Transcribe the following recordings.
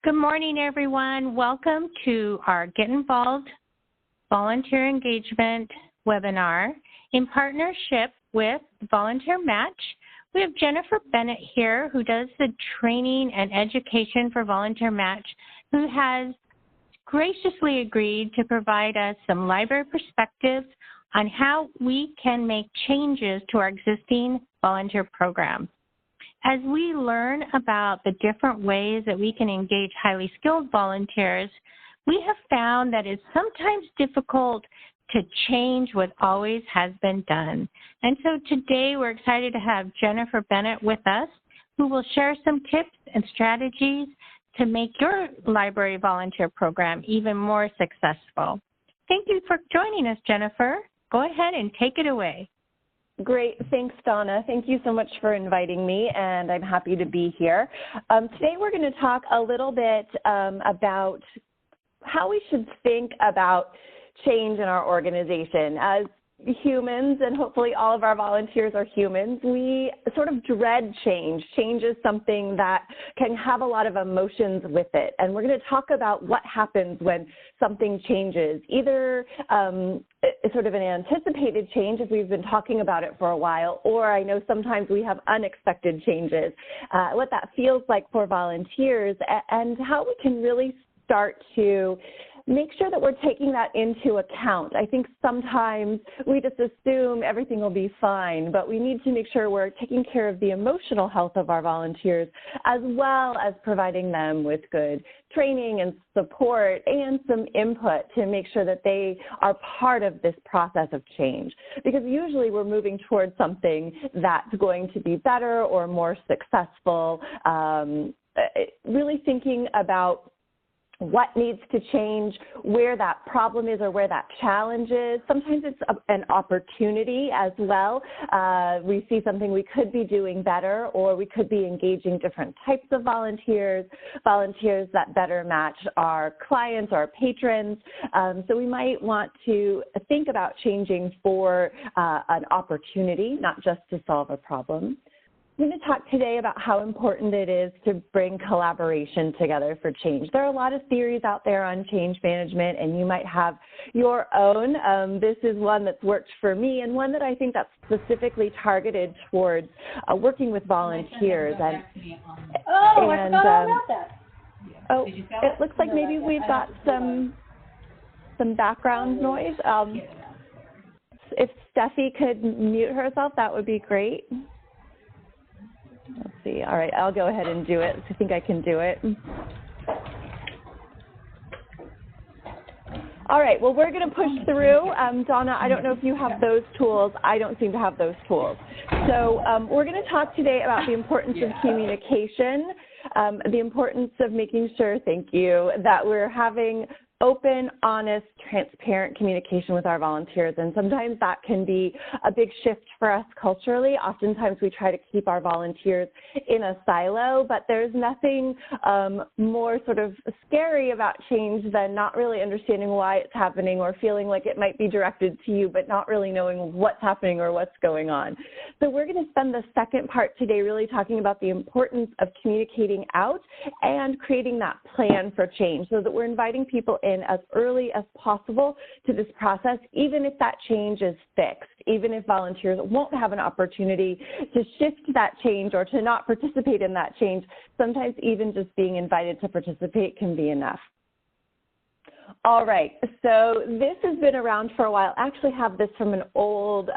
Good morning, everyone. Welcome to our Get Involved Volunteer Engagement webinar in partnership with Volunteer Match. We have Jennifer Bennett here, who does the training and education for Volunteer Match, who has graciously agreed to provide us some library perspectives on how we can make changes to our existing volunteer program. As we learn about the different ways that we can engage highly skilled volunteers, we have found that it's sometimes difficult to change what always has been done. And so today we're excited to have Jennifer Bennett with us, who will share some tips and strategies to make your library volunteer program even more successful. Thank you for joining us, Jennifer. Go ahead and take it away. Great. Thanks, Donna. Thank you so much for inviting me, and I'm happy to be here. Today we're going to talk a little bit about how we should think about change in our organization. As humans, and hopefully all of our volunteers are humans, we sort of dread change. Change is something that can have a lot of emotions with it. And we're going to talk about what happens when something changes, either sort of an anticipated change if we've been talking about it for a while, or I know sometimes we have unexpected changes, what that feels like for volunteers, and how we can really start to make sure that we're taking that into account. I think sometimes we just assume everything will be fine, but we need to make sure we're taking care of the emotional health of our volunteers, as well as providing them with good training and support and some input to make sure that they are part of this process of change. Because usually we're moving towards something that's going to be better or more successful, really thinking about what needs to change, where that problem is or where that challenge is. Sometimes it's an opportunity as well. We see something we could be doing better, or we could be engaging different types of volunteers that better match our clients, our patrons. So we might want to think about changing for an opportunity, not just to solve a problem. I'm going to talk today about how important it is to bring collaboration together for change. There are a lot of theories out there on change management, and you might have your own. This is one that's worked for me, and one that I think that's specifically targeted towards working with volunteers. It looks like maybe we've got some background noise. If Steffi could mute herself, that would be great. Let's see. All right, I'll go ahead and do it. I think I can do it. All right, well, we're going to push through. Donna, I don't know if you have those tools. I don't seem to have those tools. So we're going to talk today about the importance of communication, the importance of making sure, thank you, that we're having open, honest, transparent communication with our volunteers. And sometimes that can be a big shift for us culturally. Oftentimes we try to keep our volunteers in a silo, but there's nothing more sort of scary about change than not really understanding why it's happening, or feeling like it might be directed to you, but not really knowing what's happening or what's going on. So we're going to spend the second part today really talking about the importance of communicating out and creating that plan for change, so that we're inviting people in as early as possible to this process, even if that change is fixed, even if volunteers won't have an opportunity to shift that change or to not participate in that change. Sometimes even just being invited to participate can be enough. All right, so this has been around for a while. I actually have this from an old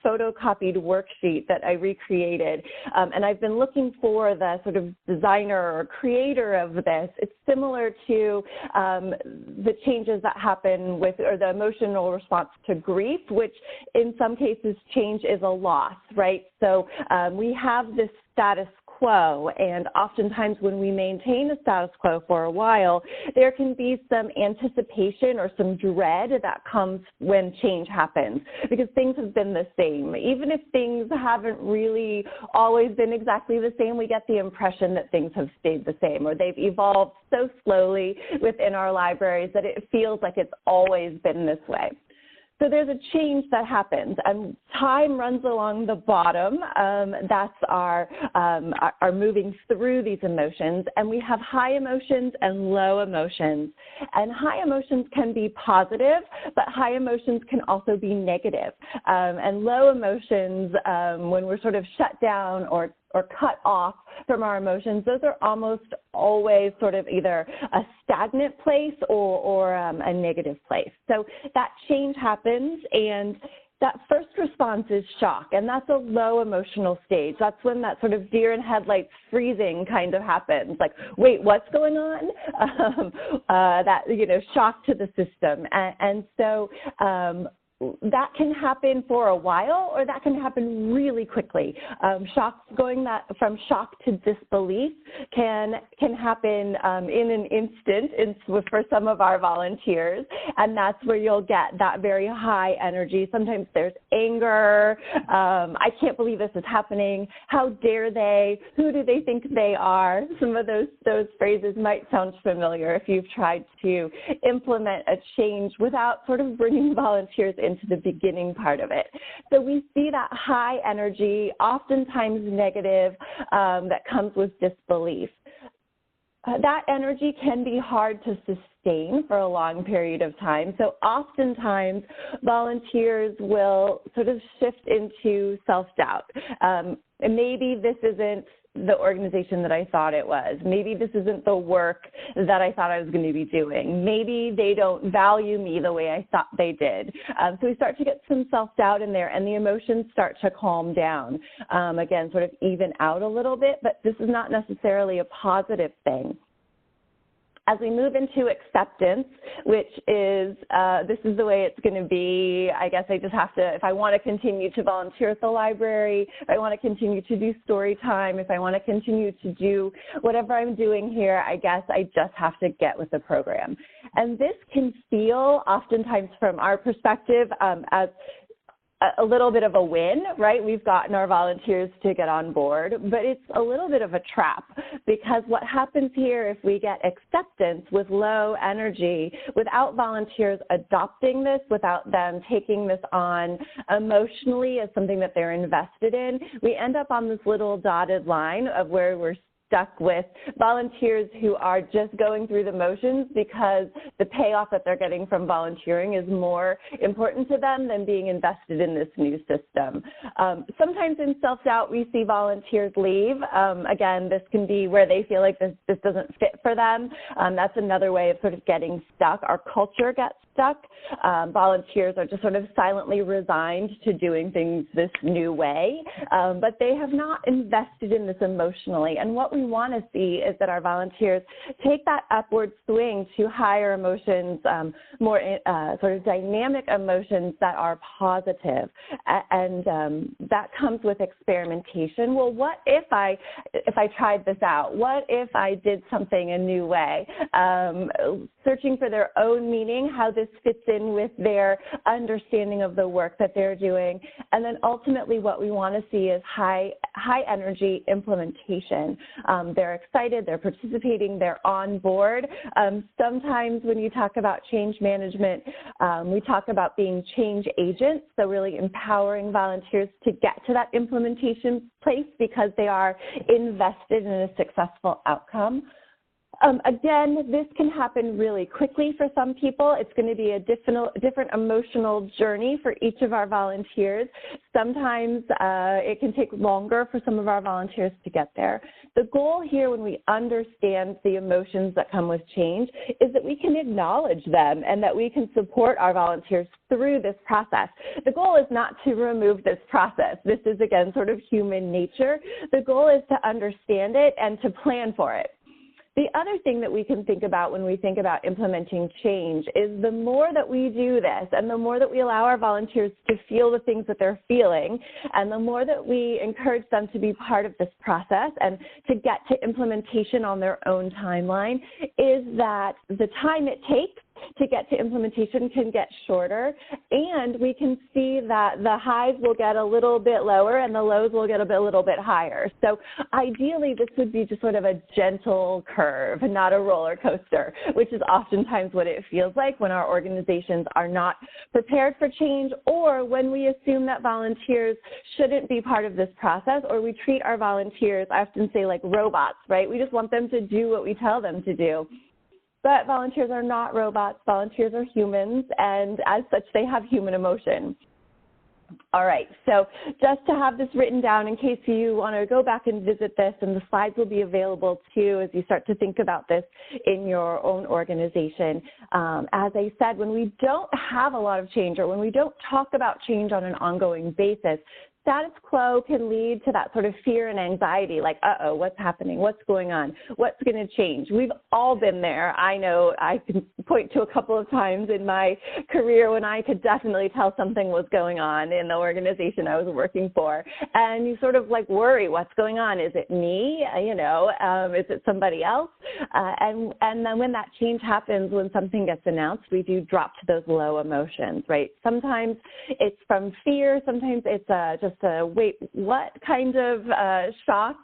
photocopied worksheet that I recreated, and I've been looking for the sort of designer or creator of this. It's similar to the changes that happen with, or the emotional response to grief, which in some cases change is a loss, right? So we have this status quo, and oftentimes when we maintain a status quo for a while, there can be some anticipation or some dread that comes when change happens, because things have been the same. Even if things haven't really always been exactly the same, we get the impression that things have stayed the same, or they've evolved so slowly within our libraries that it feels like it's always been this way. So there's a change that happens, and time runs along the bottom. That's our moving through these emotions, and we have high emotions and low emotions. And high emotions can be positive, but high emotions can also be negative. And low emotions, when we're sort of shut down or cut off from our emotions, those are almost always sort of either a stagnant place or a negative place. So that change happens, and that first response is shock, and that's a low emotional stage. That's when that sort of deer in headlights freezing kind of happens, like, wait, what's going on? That, shock to the system. And so that can happen for a while, or that can happen really quickly. Going from shock to disbelief can happen in an instant for some of our volunteers, and that's where you'll get that very high energy. Sometimes there's anger. I can't believe this is happening. How dare they? Who do they think they are? Some of those phrases might sound familiar if you've tried to implement a change without sort of bringing volunteers into the beginning part of it. So we see that high energy, oftentimes negative, that comes with disbelief. That energy can be hard to sustain for a long period of time. So oftentimes volunteers will sort of shift into self-doubt. Maybe this isn't the organization that I thought it was. Maybe this isn't the work that I thought I was going to be doing. Maybe they don't value me the way I thought they did. So we start to get some self-doubt in there, and the emotions start to calm down. Again, sort of even out a little bit, but this is not necessarily a positive thing. As we move into acceptance, which is, this is the way it's going to be, I guess I just have to, if I want to continue to volunteer at the library, if I want to continue to do story time, if I want to continue to do whatever I'm doing here, I guess I just have to get with the program. And this can feel, oftentimes from our perspective, as a little bit of a win, right? We've gotten our volunteers to get on board, but it's a little bit of a trap, because what happens here if we get acceptance with low energy, without volunteers adopting this, without them taking this on emotionally as something that they're invested in, we end up on this little dotted line of where we're stuck with volunteers who are just going through the motions because the payoff that they're getting from volunteering is more important to them than being invested in this new system. Sometimes in self-doubt, we see volunteers leave. Again, this can be where they feel like this doesn't fit for them. That's another way of sort of getting stuck. Our culture gets stuck. Volunteers are just sort of silently resigned to doing things this new way, but they have not invested in this emotionally. And what we want to see is that our volunteers take that upward swing to higher emotions, more sort of dynamic emotions that are positive. And that comes with experimentation. Well, what if I tried this out? What if I did something a new way? Searching for their own meaning, how this fits in with their understanding of the work that they're doing. And then ultimately what we want to see is high energy implementation. They're excited, they're participating, they're on board. Sometimes when you talk about change management, we talk about being change agents, so really empowering volunteers to get to that implementation place because they are invested in a successful outcome. Again, this can happen really quickly for some people. It's going to be a different emotional journey for each of our volunteers. Sometimes it can take longer for some of our volunteers to get there. The goal here when we understand the emotions that come with change is that we can acknowledge them and that we can support our volunteers through this process. The goal is not to remove this process. This is, again, sort of human nature. The goal is to understand it and to plan for it. The other thing that we can think about when we think about implementing change is the more that we do this and the more that we allow our volunteers to feel the things that they're feeling and the more that we encourage them to be part of this process and to get to implementation on their own timeline, is that the time it takes to get to implementation can get shorter, and we can see that the highs will get a little bit lower and the lows will get a little bit higher. So ideally, this would be just sort of a gentle curve, not a roller coaster, which is oftentimes what it feels like when our organizations are not prepared for change, or when we assume that volunteers shouldn't be part of this process, or we treat our volunteers, I often say, like robots, right? We just want them to do what we tell them to do. But volunteers are not robots. Volunteers are humans, and as such, they have human emotion. All right, so just to have this written down in case you want to go back and visit this, and the slides will be available too as you start to think about this in your own organization. As I said, when we don't have a lot of change, or when we don't talk about change on an ongoing basis, status quo can lead to that sort of fear and anxiety, like, uh-oh, what's happening? What's going on? What's going to change? We've all been there. I know I can point to a couple of times in my career when I could definitely tell something was going on in the organization I was working for. And you sort of like worry, what's going on? Is it me? Is it somebody else? And then when that change happens, when something gets announced, we do drop to those low emotions, right? Sometimes it's from fear. Sometimes it's just wait, what kind of shock?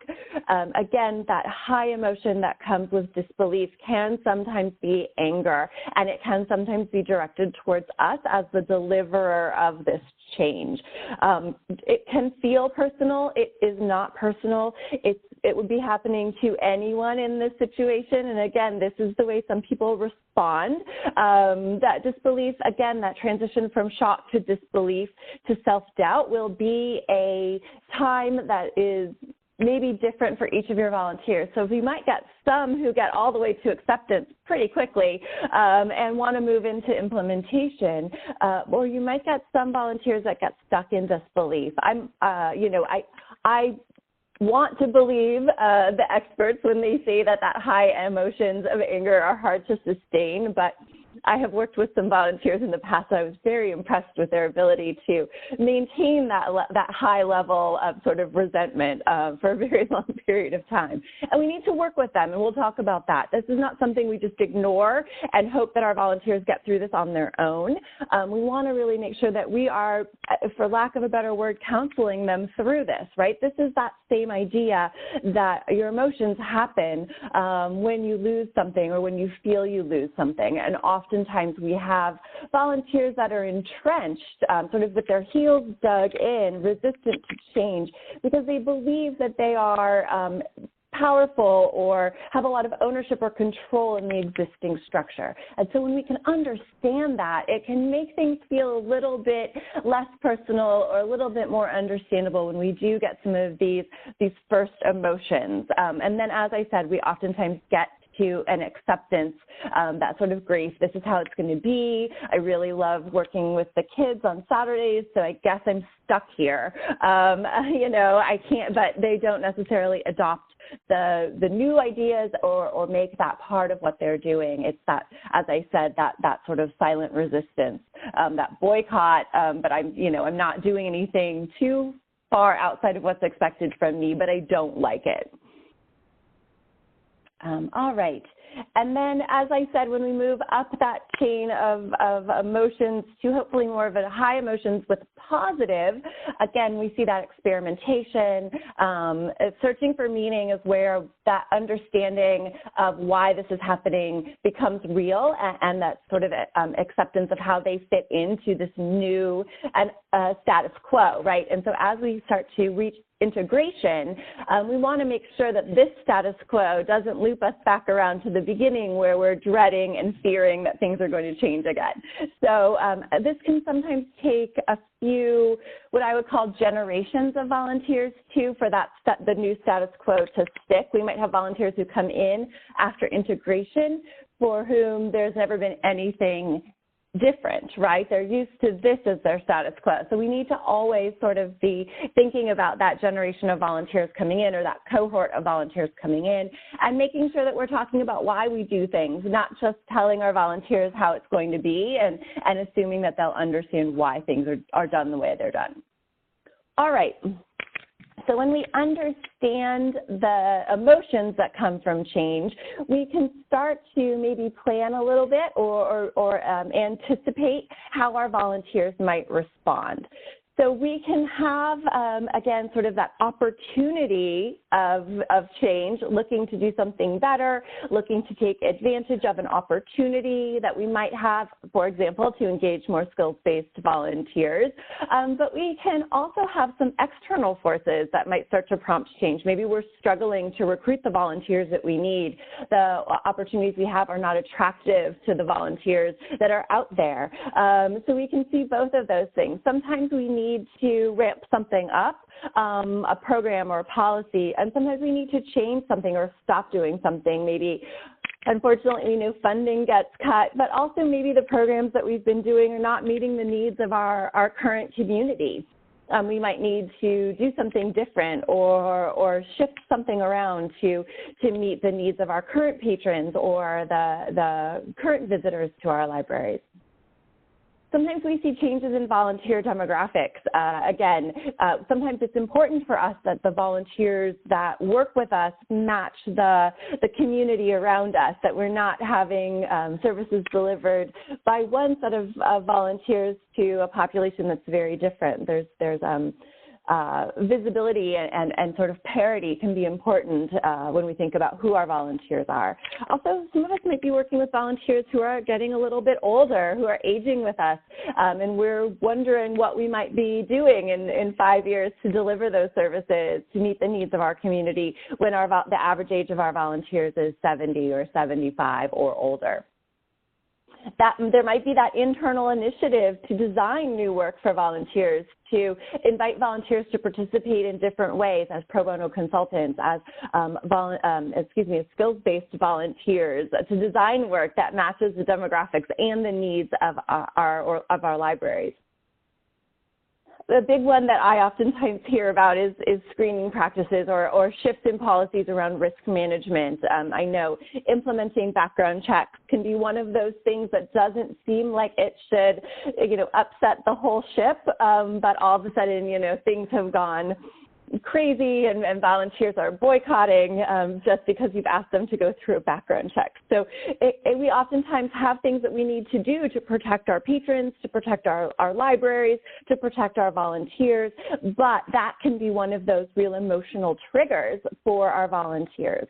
Again, that high emotion that comes with disbelief can sometimes be anger, and it can sometimes be directed towards us as the deliverer of this change. It can feel personal. It is not personal. It would be happening to anyone in this situation. And again, this is the way some people respond. That disbelief, again, that transition from shock to disbelief to self-doubt will be a time that is maybe different for each of your volunteers. So we might get some who get all the way to acceptance pretty quickly and want to move into implementation, or you might get some volunteers that get stuck in disbelief. I want to believe the experts when they say that high emotions of anger are hard to sustain, but I have worked with some volunteers in the past. I was very impressed with their ability to maintain that high level of sort of resentment for a very long period of time. And we need to work with them, and we'll talk about that. This is not something we just ignore and hope that our volunteers get through this on their own. We want to really make sure that we are, for lack of a better word, counseling them through this, right? This is that same idea that your emotions happen when you lose something or when you feel you lose something. And oftentimes we have volunteers that are entrenched, sort of with their heels dug in, resistant to change, because they believe that they are powerful or have a lot of ownership or control in the existing structure. And so when we can understand that, it can make things feel a little bit less personal or a little bit more understandable when we do get some of these first emotions. And then, as I said, we oftentimes get to an acceptance, that sort of grief. This is how it's going to be. I really love working with the kids on Saturdays, so I guess I'm stuck here. I can't, but they don't necessarily adopt the new ideas or make that part of what they're doing. It's that, as I said, that sort of silent resistance, that boycott, but I'm not doing anything too far outside of what's expected from me, but I don't like it. All right. And then, as I said, when we move up that chain of emotions to hopefully more of a high emotions with positive, again, we see that experimentation. Searching for meaning is where that understanding of why this is happening becomes real, and that sort of acceptance of how they fit into this new status quo, right? And so as we start to reach integration, we want to make sure that this status quo doesn't loop us back around to the beginning where we're dreading and fearing that things are going to change again. So this can sometimes take a few, what I would call generations of volunteers too, for the new status quo to stick. We might have volunteers who come in after integration for whom there's never been anything different, right? They're used to this as their status quo. So we need to always sort of be thinking about that generation of volunteers coming in, or that cohort of volunteers coming in, and making sure that we're talking about why we do things, not just telling our volunteers how it's going to be and assuming that they'll understand why things are done the way they're done. All right. So when we understand the emotions that come from change, we can start to maybe plan a little bit or anticipate how our volunteers might respond. So we can have, again, sort of that opportunity of change, looking to do something better, looking to take advantage of an opportunity that we might have, for example, to engage more skills-based volunteers. But we can also have some external forces that might start to prompt change. Maybe we're struggling to recruit the volunteers that we need. The opportunities we have are not attractive to the volunteers that are out there. So we can see both of those things. Sometimes we need to ramp something up, a program or a policy, and sometimes we need to change something or stop doing something. Maybe, unfortunately, we know funding gets cut, but also maybe the programs that we've been doing are not meeting the needs of our current community. We might need to do something different or shift something around to meet the needs of our current patrons or the current visitors to our libraries. Sometimes we see changes in volunteer demographics. Sometimes it's important for us that the volunteers that work with us match the community around us, that we're not having services delivered by one set of volunteers to a population that's very different. There's visibility and sort of parity can be important when we think about who our volunteers are. Also, some of us might be working with volunteers who are getting a little bit older, who are aging with us, and we're wondering what we might be doing in 5 years to deliver those services to meet the needs of our community when the average age of our volunteers is 70 or 75 or older. There might be that internal initiative to design new work for volunteers, to invite volunteers to participate in different ways as pro bono consultants, as skills-based volunteers, to design work that matches the demographics and the needs of our libraries. The big one that I oftentimes hear about is screening practices or shifts in policies around risk management. I know implementing background checks can be one of those things that doesn't seem like it should, upset the whole ship, but all of a sudden, things have gone crazy and volunteers are boycotting just because you've asked them to go through a background check. So we oftentimes have things that we need to do to protect our patrons, to protect our libraries, to protect our volunteers, but that can be one of those real emotional triggers for our volunteers.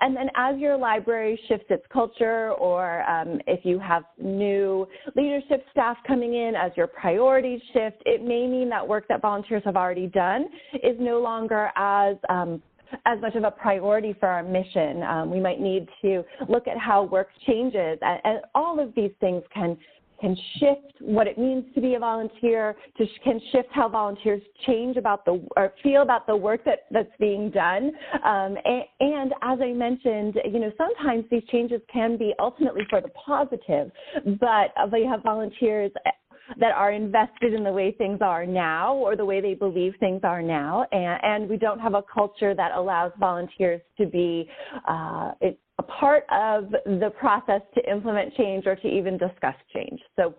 And then as your library shifts its culture, or if you have new leadership staff coming in, as your priorities shift, it may mean that work that volunteers have already done is no longer as much of a priority for our mission. We might need to look at how work changes, and all of these things can shift what it means to be a volunteer, can shift how volunteers change or feel about the work that's being done. And as I mentioned, sometimes these changes can be ultimately for the positive, but we have volunteers that are invested in the way things are now or the way they believe things are now, and we don't have a culture that allows volunteers to be a part of the process to implement change or to even discuss change. So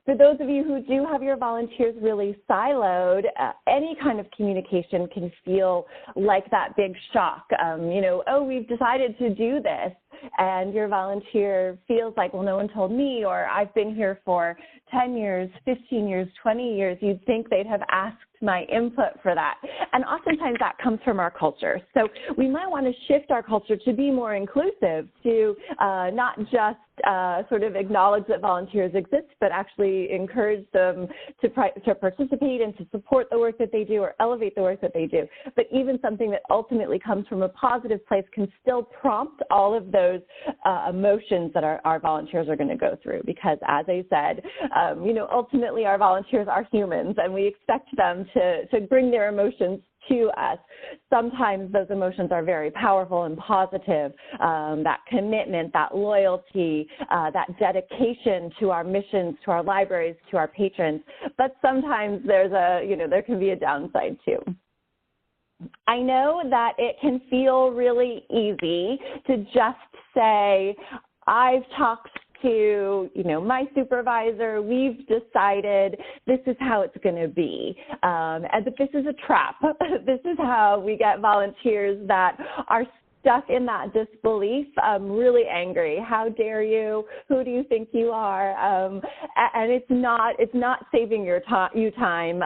for those of you who do have your volunteers really siloed, any kind of communication can feel like that big shock. Oh, we've decided to do this, and your volunteer feels like, well, no one told me, or I've been here for 10 years, 15 years, 20 years. You'd think they'd have asked my input for that. And oftentimes that comes from our culture. So we might want to shift our culture to be more inclusive, to not just sort of acknowledge that volunteers exist, but actually encourage them to participate and to support the work that they do or elevate the work that they do. But even something that ultimately comes from a positive place can still prompt all of those emotions that our volunteers are going to go through. Because as I said, ultimately our volunteers are humans, and we expect them to bring their emotions to us. Sometimes those emotions are very powerful and positive, that commitment, that loyalty, that dedication to our missions, to our libraries, to our patrons. But sometimes there can be a downside too. I know that it can feel really easy to just say, I've talked to, my supervisor, we've decided this is how it's going to be. And that this is a trap. This is how we get volunteers that are stuck in that disbelief, really angry. How dare you? Who do you think you are? And it's not saving you time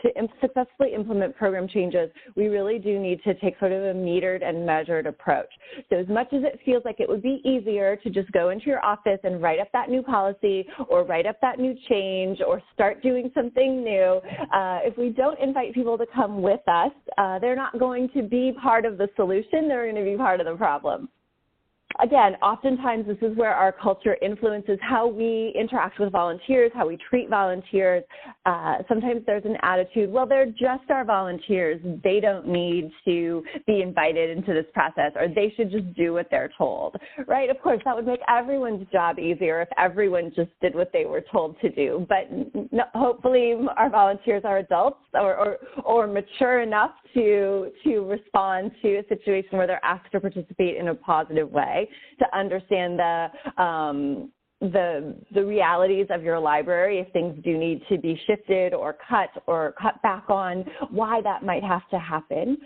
to successfully implement program changes. We really do need to take sort of a metered and measured approach. So as much as it feels like it would be easier to just go into your office and write up that new policy or write up that new change or start doing something new, if we don't invite people to come with us, they're not going to be part of the solution. They're going to be part of the problem. Again, oftentimes this is where our culture influences how we interact with volunteers, how we treat volunteers. Sometimes there's an attitude, well, they're just our volunteers. They don't need to be invited into this process, or they should just do what they're told, right? Of course, that would make everyone's job easier if everyone just did what they were told to do. But hopefully our volunteers are adults or mature enough to respond to a situation where they're asked to participate in a positive way, to understand the realities of your library, if things do need to be shifted or cut back on, why that might have to happen.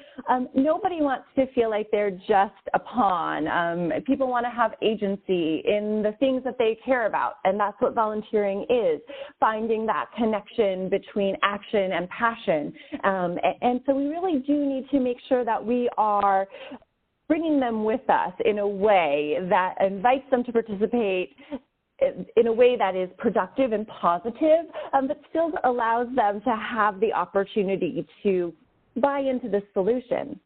Nobody wants to feel like they're just a pawn. People want to have agency in the things that they care about, and that's what volunteering is, finding that connection between action and passion. And so we really do need to make sure that we are bringing them with us in a way that invites them to participate in a way that is productive and positive, but still allows them to have the opportunity to buy into the solution.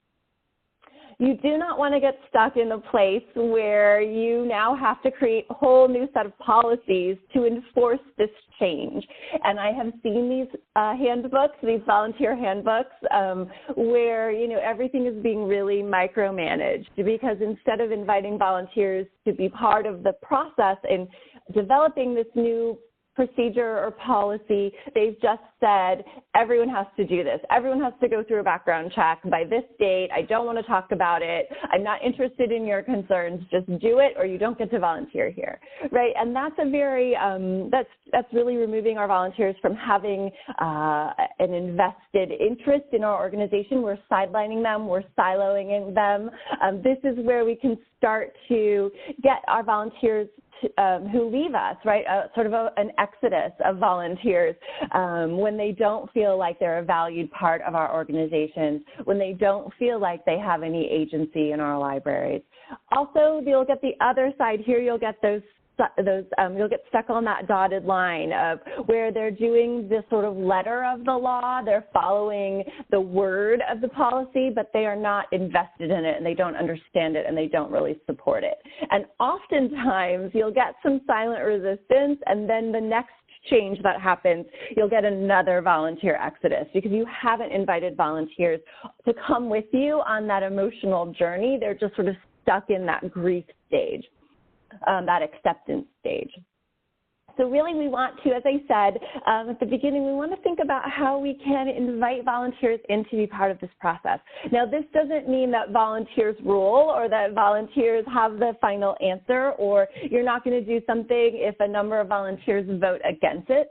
You do not want to get stuck in a place where you now have to create a whole new set of policies to enforce this change. And I have seen these handbooks, these volunteer handbooks, where, everything is being really micromanaged, because instead of inviting volunteers to be part of the process in developing this new procedure or policy, they've just said, everyone has to do this. Everyone has to go through a background check by this date. I don't want to talk about it. I'm not interested in your concerns. Just do it or you don't get to volunteer here, right? And that's a very, that's really removing our volunteers from having an invested interest in our organization. We're sidelining them. We're siloing them. This is where we can start to get our volunteers who leave us, right, sort of an exodus of volunteers when they don't feel like they're a valued part of our organizations, when they don't feel like they have any agency in our libraries. Also, you'll get the other side here, you'll get you'll get stuck on that dotted line of where they're doing this sort of letter of the law, they're following the word of the policy, but they are not invested in it and they don't understand it and they don't really support it. And oftentimes you'll get some silent resistance, and then the next change that happens, you'll get another volunteer exodus because you haven't invited volunteers to come with you on that emotional journey. They're just sort of stuck in that grief stage. That acceptance stage. So really we want to, as I said at the beginning, we want to think about how we can invite volunteers in to be part of this process. Now, this doesn't mean that volunteers rule or that volunteers have the final answer, or you're not going to do something if a number of volunteers vote against it.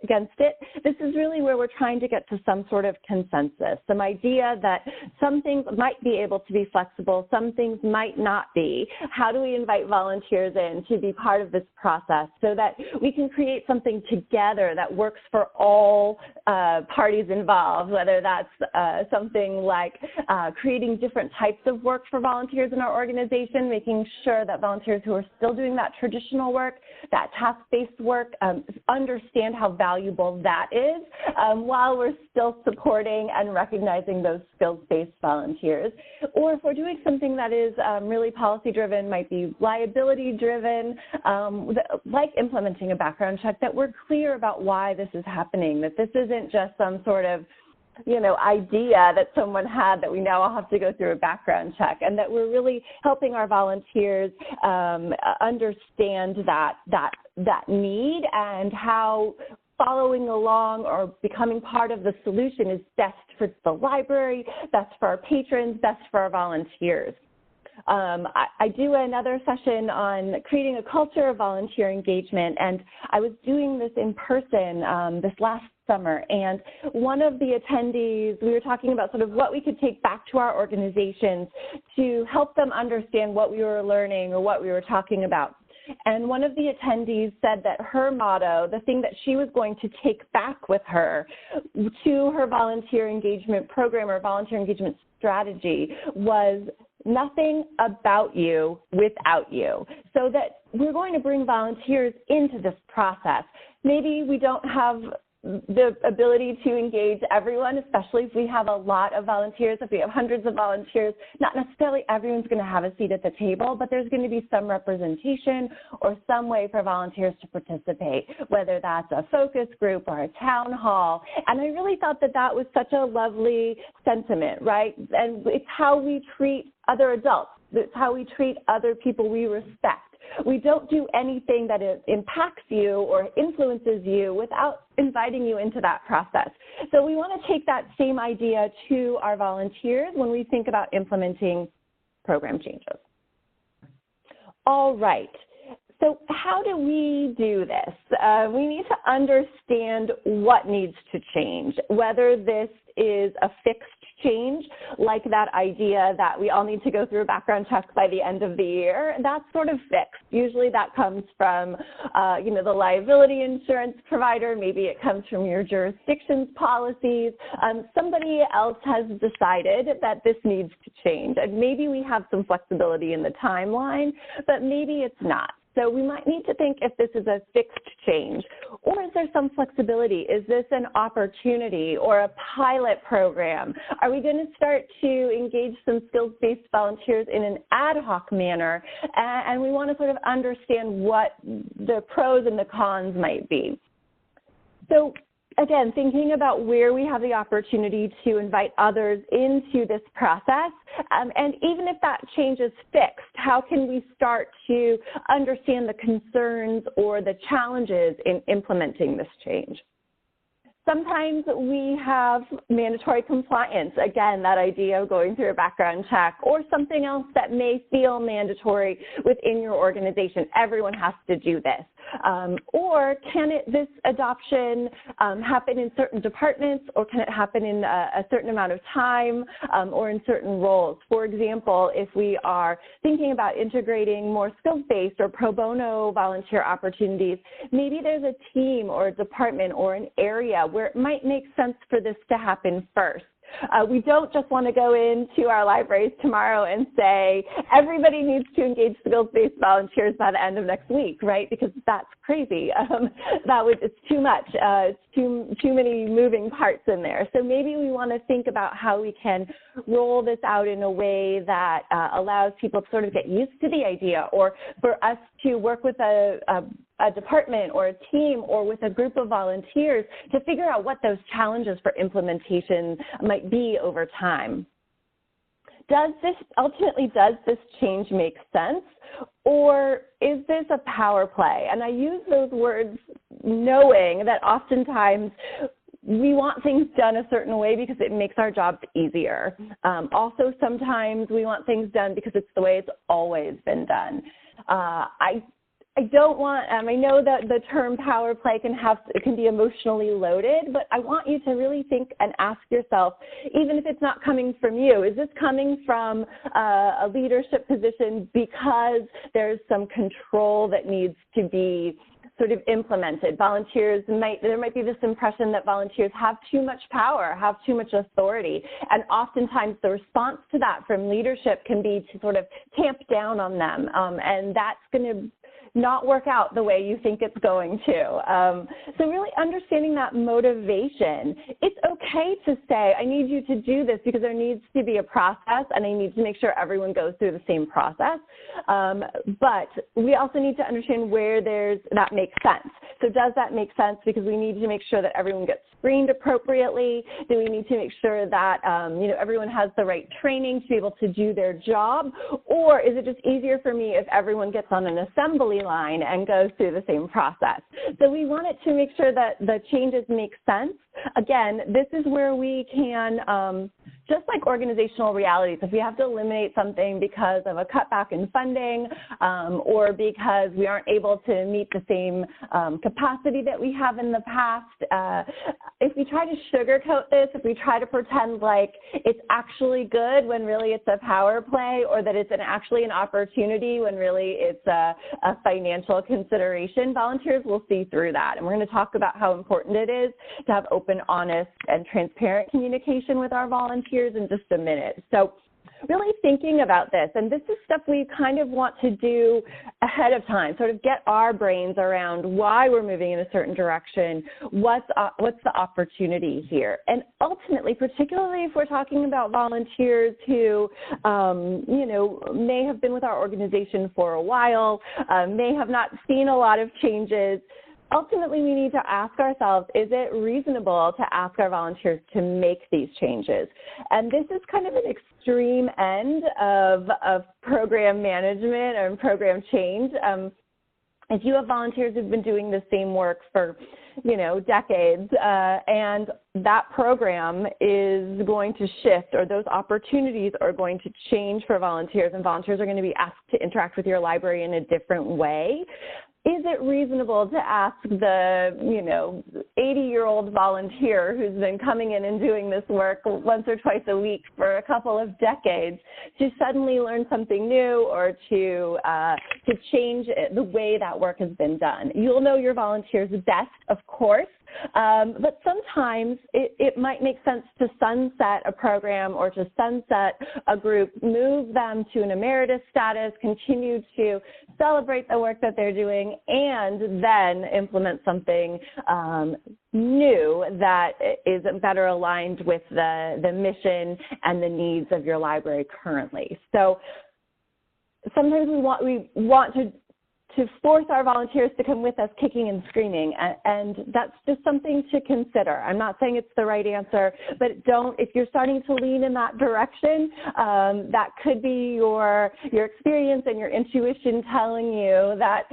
This is really where we're trying to get to some sort of consensus, some idea that some things might be able to be flexible, some things might not be. How do we invite volunteers in to be part of this process so that we can create something together that works for all parties involved, whether that's something like creating different types of work for volunteers in our organization, making sure that volunteers who are still doing that traditional work, that task-based work, understand how valuable that is while we're still supporting and recognizing those skills-based volunteers. Or if we're doing something that is really policy-driven, might be liability-driven, like implementing a background check, that we're clear about why this is happening, that this isn't just some sort of idea that someone had that we now all have to go through a background check, and that we're really helping our volunteers understand that need and how following along or becoming part of the solution is best for the library, best for our patrons, best for our volunteers. I do another session on creating a culture of volunteer engagement, and I was doing this in person this last summer, and one of the attendees, we were talking about sort of what we could take back to our organizations to help them understand what we were learning or what we were talking about. And one of the attendees said that her motto, the thing that she was going to take back with her to her volunteer engagement program or volunteer engagement strategy was nothing about you without you. So that we're going to bring volunteers into this process. Maybe we don't have the ability to engage everyone, especially if we have a lot of volunteers. If we have hundreds of volunteers, not necessarily everyone's going to have a seat at the table, but there's going to be some representation or some way for volunteers to participate, whether that's a focus group or a town hall. And I really thought that that was such a lovely sentiment, right? And it's how we treat other adults. It's how we treat other people we respect. We don't do anything that impacts you or influences you without inviting you into that process. So we want to take that same idea to our volunteers when we think about implementing program changes. All right. So how do we do this? We need to understand what needs to change, whether this is a fixed change, like that idea that we all need to go through a background check by the end of the year. That's sort of fixed. Usually that comes from, the liability insurance provider. Maybe it comes from your jurisdiction's policies. Somebody else has decided that this needs to change. And maybe we have some flexibility in the timeline, but maybe it's not. So we might need to think if this is a fixed change, or is there some flexibility? Is this an opportunity or a pilot program? Are we going to start to engage some skills-based volunteers in an ad hoc manner? And we want to sort of understand what the pros and the cons might be. So again, thinking about where we have the opportunity to invite others into this process, and even if that change is fixed, how can we start to understand the concerns or the challenges in implementing this change? Sometimes we have mandatory compliance, again, that idea of going through a background check, or something else that may feel mandatory within your organization. Everyone has to do this. Or can this adoption happen in certain departments, or can it happen in a certain amount of time or in certain roles? For example, if we are thinking about integrating more skills-based or pro bono volunteer opportunities, maybe there's a team or a department or an area where it might make sense for this to happen first. We don't just want to go into our libraries tomorrow and say, everybody needs to engage skills-based volunteers by the end of next week, right? Because that's crazy. It's too much. It's too many moving parts in there. So maybe we want to think about how we can roll this out in a way that allows people to sort of get used to the idea, or for us to work with a department or a team or with a group of volunteers to figure out what those challenges for implementation might be over time. Does this change make sense, or is this a power play? And I use those words knowing that oftentimes we want things done a certain way because it makes our jobs easier. Also, sometimes we want things done because it's the way it's always been done. I don't want, I know that the term power play can be emotionally loaded, but I want you to really think and ask yourself, even if it's not coming from you, is this coming from a leadership position because there's some control that needs to be sort of implemented? There might be this impression that volunteers have too much power, have too much authority, and oftentimes the response to that from leadership can be to sort of tamp down on them, and that's going to not work out the way you think it's going to. So really understanding that motivation. It's okay to say, I need you to do this because there needs to be a process and I need to make sure everyone goes through the same process. But we also need to understand where that makes sense. So does that make sense because we need to make sure that everyone gets screened appropriately? Do we need to make sure that everyone has the right training to be able to do their job? Or is it just easier for me if everyone gets on an assembly line and goes through the same process? So we want it to make sure that the changes make sense. Again, this is where we can just like organizational realities. If we have to eliminate something because of a cutback in funding or because we aren't able to meet the same capacity that we have in the past, if we try to sugarcoat this, if we try to pretend like it's actually good when really it's a power play, or that it's actually an opportunity when really it's a financial consideration, volunteers will see through that. And we're going to talk about how important it is to have open, honest, and transparent communication with our volunteers in just a minute. So really thinking about this, and this is stuff we kind of want to do ahead of time, sort of get our brains around why we're moving in a certain direction, what's the opportunity here. And ultimately, particularly if we're talking about volunteers who, you know, may have been with our organization for a while, may have not seen a lot of changes, ultimately, we need to ask ourselves, is it reasonable to ask our volunteers to make these changes? And this is kind of an extreme end of program management and program change. If you have volunteers who've been doing the same work for, you know, decades, and that program is going to shift, or those opportunities are going to change for volunteers, and volunteers are going to be asked to interact with your library in a different way, is it reasonable to ask the, you know, 80-year-old volunteer who's been coming in and doing this work once or twice a week for a couple of decades to suddenly learn something new, or to change the way that work has been done? You'll know your volunteers best, of course, but sometimes it might make sense to sunset a program or to sunset a group, move them to an emeritus status, continue to celebrate the work that they're doing, and then implement something new that is better aligned with the mission and the needs of your library currently. So sometimes we want to force our volunteers to come with us kicking and screaming, and that's just something to consider. I'm not saying it's the right answer, but if you're starting to lean in that direction, that could be your experience and your intuition telling you that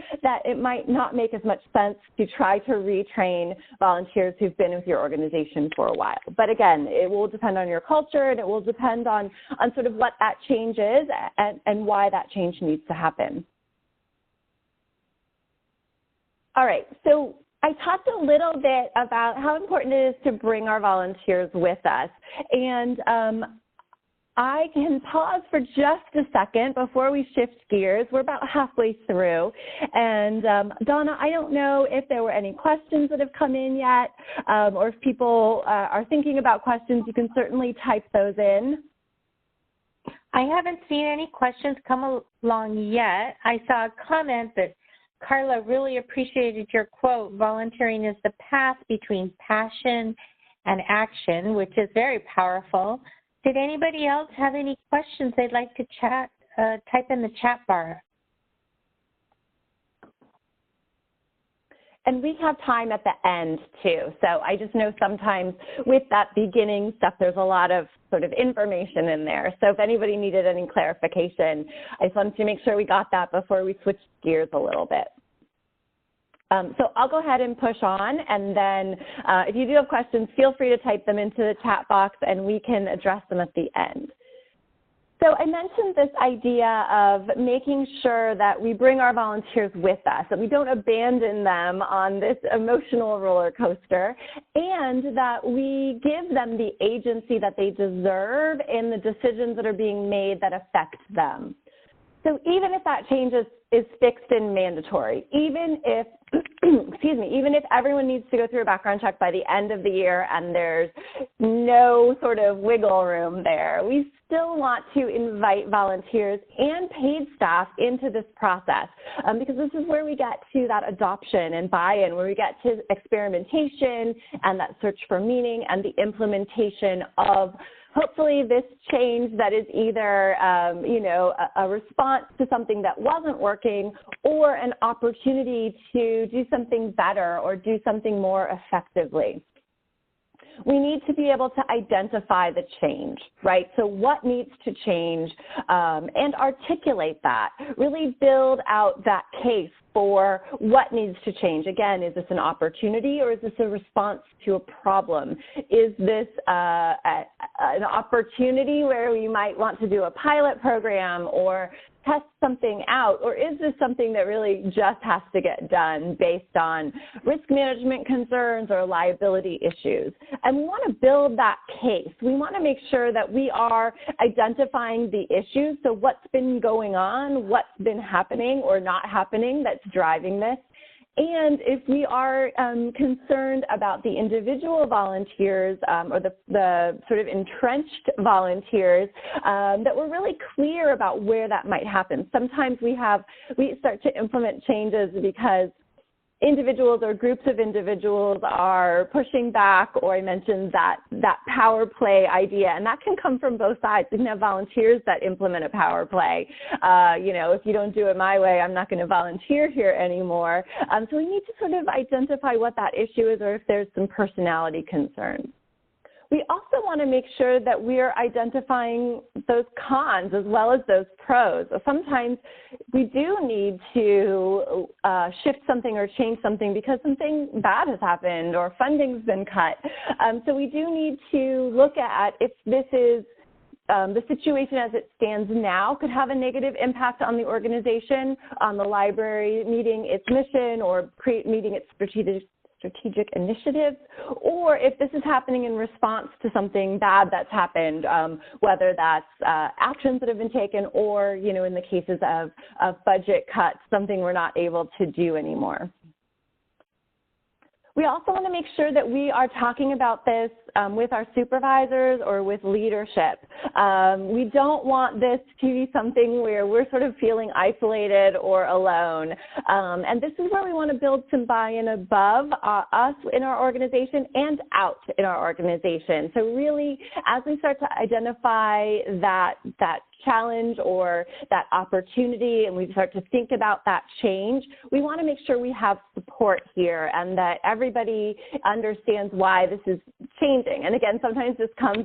it might not make as much sense to try to retrain volunteers who've been with your organization for a while. But again, it will depend on your culture, and it will depend on sort of what that change is and why that change needs to happen. All right, so I talked a little bit about how important it is to bring our volunteers with us. And I can pause for just a second before we shift gears. We're about halfway through. And Donna, I don't know if there were any questions that have come in yet, or if people are thinking about questions. You can certainly type those in. I haven't seen any questions come along yet. I saw a comment that Carla really appreciated your quote, volunteering is the path between passion and action, which is very powerful. Did anybody else have any questions they'd like to type in the chat bar? And we have time at the end too. So I just know sometimes with that beginning stuff, there's a lot of sort of information in there. So if anybody needed any clarification, I just wanted to make sure we got that before we switched gears a little bit. So I'll go ahead and push on, and then if you do have questions, feel free to type them into the chat box and we can address them at the end. So I mentioned this idea of making sure that we bring our volunteers with us, that we don't abandon them on this emotional roller coaster, and that we give them the agency that they deserve in the decisions that are being made that affect them. So even if that change is fixed and mandatory, even if, excuse me, even if everyone needs to go through a background check by the end of the year and there's no sort of wiggle room there, we still want to invite volunteers and paid staff into this process because this is where we get to that adoption and buy-in, where we get to experimentation and that search for meaning and the implementation of hopefully this change that is either, you know, a response to something that wasn't working or an opportunity to do something better or do something more effectively. We need to be able to identify the change, right? So what needs to change and articulate that, really build out that case for what needs to change. Again, is this an opportunity or is this a response to a problem? Is this an opportunity where we might want to do a pilot program or test something out, or is this something that really just has to get done based on risk management concerns or liability issues? And we want to build that case. We want to make sure that we are identifying the issues, so what's been going on, what's been happening or not happening that's driving this. And if we are concerned about the individual volunteers or the sort of entrenched volunteers, that we're really clear about where that might happen. Sometimes we start to implement changes because individuals or groups of individuals are pushing back, or I mentioned that power play idea, and that can come from both sides. You can have volunteers that implement a power play. If you don't do it my way, I'm not going to volunteer here anymore. So we need to sort of identify what that issue is, or if there's some personality concerns. We also want to make sure that we're identifying those cons as well as those pros. Sometimes we do need to shift something or change something because something bad has happened or funding's been cut. So we do need to look at if this is the situation as it stands now could have a negative impact on the organization, on the library meeting its mission or meeting its strategic initiatives, or if this is happening in response to something bad that's happened, whether that's actions that have been taken or, in the cases of budget cuts, something we're not able to do anymore. We also want to make sure that we are talking about this with our supervisors or with leadership. We don't want this to be something where we're sort of feeling isolated or alone. And this is where we want to build some buy-in above us in our organization and out in our organization. So really, as we start to identify that challenge or that opportunity and we start to think about that change, we want to make sure we have support here and that everybody understands why this is changing. And again, sometimes this comes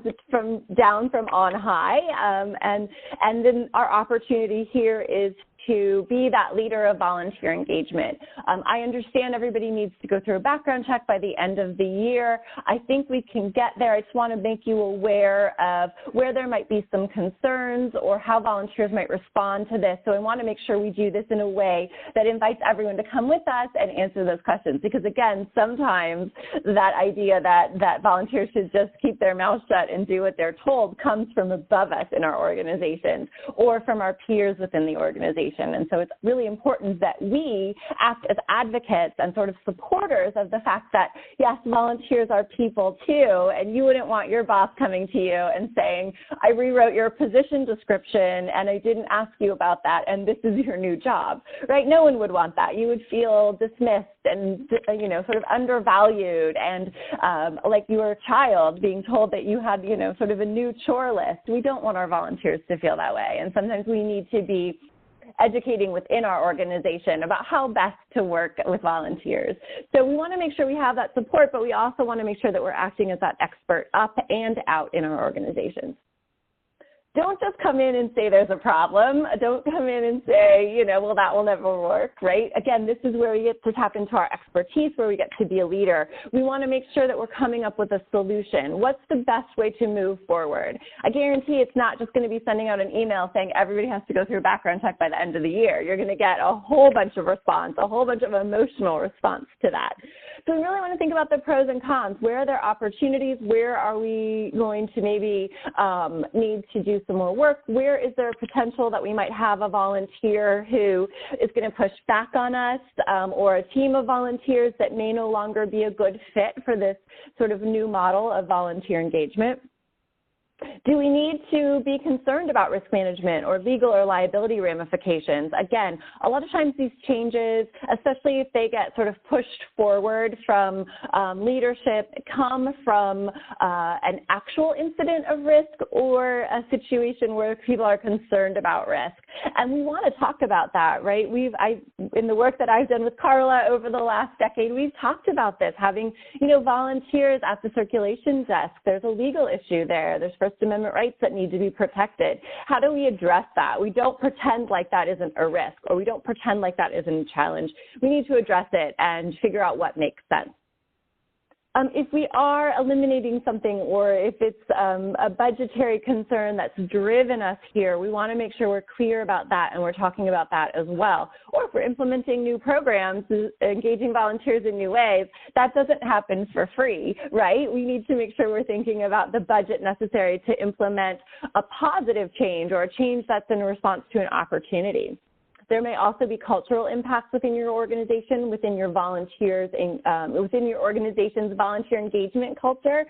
down from on high, and then our opportunity here is to be that leader of volunteer engagement. I understand everybody needs to go through a background check by the end of the year. I think we can get there. I just want to make you aware of where there might be some concerns or how volunteers might respond to this. So I want to make sure we do this in a way that invites everyone to come with us and answer those questions. Because again, sometimes that idea that volunteers should just keep their mouth shut and do what they're told comes from above us in our organizations or from our peers within the organization. And so it's really important that we act as advocates and sort of supporters of the fact that, yes, volunteers are people too, and you wouldn't want your boss coming to you and saying, I rewrote your position description and I didn't ask you about that, and this is your new job, right? No one would want that. You would feel dismissed and, sort of undervalued and like you were a child being told that you had, sort of a new chore list. We don't want our volunteers to feel that way. And sometimes we need to be educating within our organization about how best to work with volunteers. So we want to make sure we have that support, but we also want to make sure that we're acting as that expert up and out in our organizations. Don't just come in and say there's a problem. Don't come in and say, well, that will never work, right? Again, this is where we get to tap into our expertise, where we get to be a leader. We want to make sure that we're coming up with a solution. What's the best way to move forward? I guarantee it's not just going to be sending out an email saying everybody has to go through a background check by the end of the year. You're going to get a whole bunch of response, a whole bunch of emotional response to that. So we really want to think about the pros and cons. Where are there opportunities? Where are we going to maybe need to do some more work? Where is there a potential that we might have a volunteer who is going to push back on us, or a team of volunteers that may no longer be a good fit for this sort of new model of volunteer engagement? Do we need to be concerned about risk management or legal or liability ramifications? Again, a lot of times these changes, especially if they get sort of pushed forward from leadership, come from an actual incident of risk or a situation where people are concerned about risk. And we want to talk about that, right? In the work that I've done with Carla over the last decade, we've talked about this, having, volunteers at the circulation desk. There's a legal issue there. There's First Amendment rights that need to be protected. How do we address that? We don't pretend like that isn't a risk, or we don't pretend like that isn't a challenge. We need to address it and figure out what makes sense. If we are eliminating something, or if it's a budgetary concern that's driven us here, we want to make sure we're clear about that and we're talking about that as well. Or if we're implementing new programs, engaging volunteers in new ways, that doesn't happen for free, right? We need to make sure we're thinking about the budget necessary to implement a positive change, or a change that's in response to an opportunity. There may also be cultural impacts within your organization, within your volunteers, within your organization's volunteer engagement culture.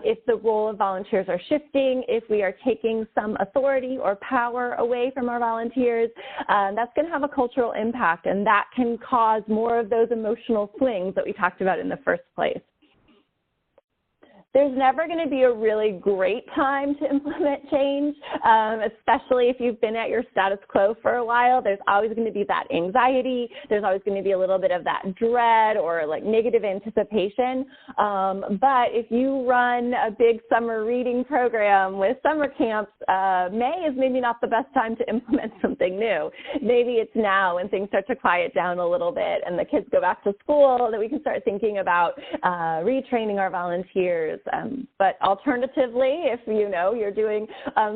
If the role of volunteers are shifting, if we are taking some authority or power away from our volunteers, that's going to have a cultural impact, and that can cause more of those emotional swings that we talked about in the first place. There's never going to be a really great time to implement change, especially if you've been at your status quo for a while. There's always going to be that anxiety. There's always going to be a little bit of that dread or like negative anticipation. But if you run a big summer reading program with summer camps, May is maybe not the best time to implement something new. Maybe it's now when things start to quiet down a little bit and the kids go back to school that we can start thinking about retraining our volunteers. But alternatively, if you're doing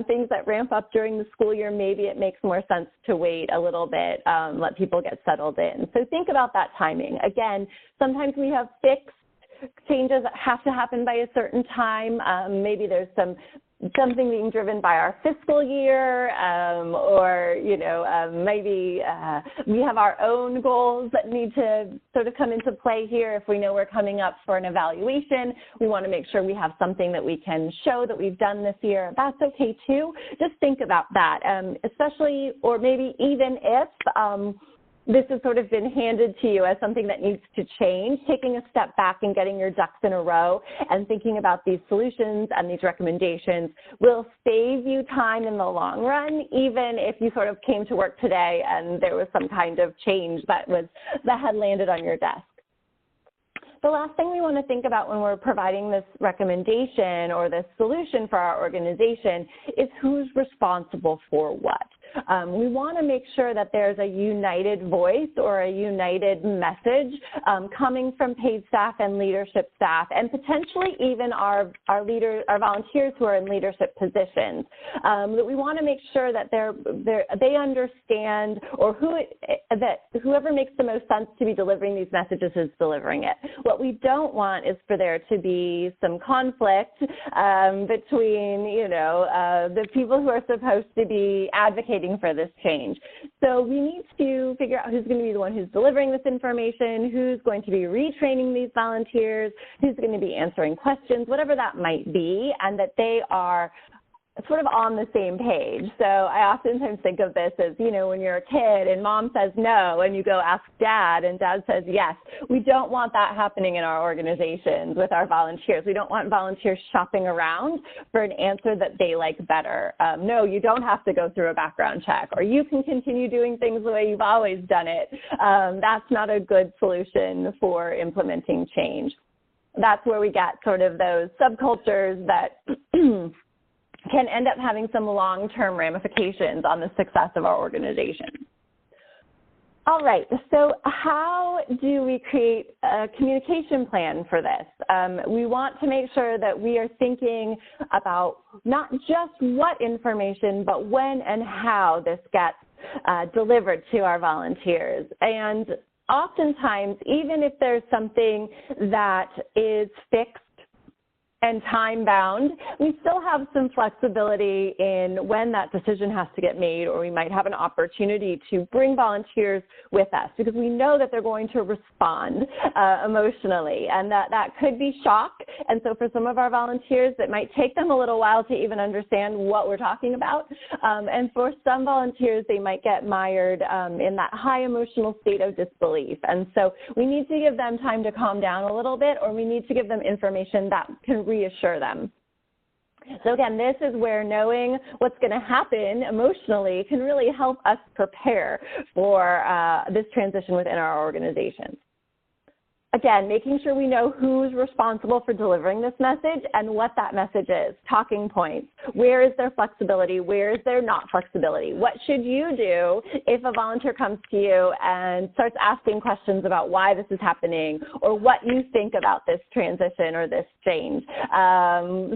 things that ramp up during the school year, maybe it makes more sense to wait a little bit, let people get settled in. So think about that timing. Again, sometimes we have fixed changes that have to happen by a certain time. Maybe there's something being driven by our fiscal year, or maybe we have our own goals that need to sort of come into play here. If we know we're coming up for an evaluation, we want to make sure we have something that we can show that we've done this year. That's okay too. Just think about that, especially, or maybe even if this has sort of been handed to you as something that needs to change, taking a step back and getting your ducks in a row and thinking about these solutions and these recommendations will save you time in the long run, even if you sort of came to work today and there was some kind of change that had landed on your desk. The last thing we want to think about when we're providing this recommendation or this solution for our organization is who's responsible for what. We want to make sure that there's a united voice or a united message coming from paid staff and leadership staff, and potentially even our volunteers who are in leadership positions. That we want to make sure that they understand, or that whoever makes the most sense to be delivering these messages is delivering it. What we don't want is for there to be some conflict between the people who are supposed to be advocating for this change. So we need to figure out who's going to be the one who's delivering this information, who's going to be retraining these volunteers, who's going to be answering questions, whatever that might be, and that they are sort of on the same page. So I oftentimes think of this as, when you're a kid and mom says no and you go ask dad and dad says yes. We don't want that happening in our organizations with our volunteers. We don't want volunteers shopping around for an answer that they like better. No, you don't have to go through a background check, or you can continue doing things the way you've always done it. That's not a good solution for implementing change. That's where we get sort of those subcultures that can end up having some long-term ramifications on the success of our organization. All right, so how do we create a communication plan for this? We want to make sure that we are thinking about not just what information, but when and how this gets delivered to our volunteers. And oftentimes, even if there's something that is fixed and time-bound, we still have some flexibility in when that decision has to get made, or we might have an opportunity to bring volunteers with us because we know that they're going to respond emotionally, and that could be shock. And so for some of our volunteers, it might take them a little while to even understand what we're talking about. And for some volunteers, they might get mired in that high emotional state of disbelief. And so we need to give them time to calm down a little bit, or we need to give them information that can reassure them. So again, this is where knowing what's going to happen emotionally can really help us prepare for this transition within our organization. Again, making sure we know who's responsible for delivering this message and what that message is, talking points. Where is there flexibility? Where is there not flexibility? What should you do if a volunteer comes to you and starts asking questions about why this is happening or what you think about this transition or this change?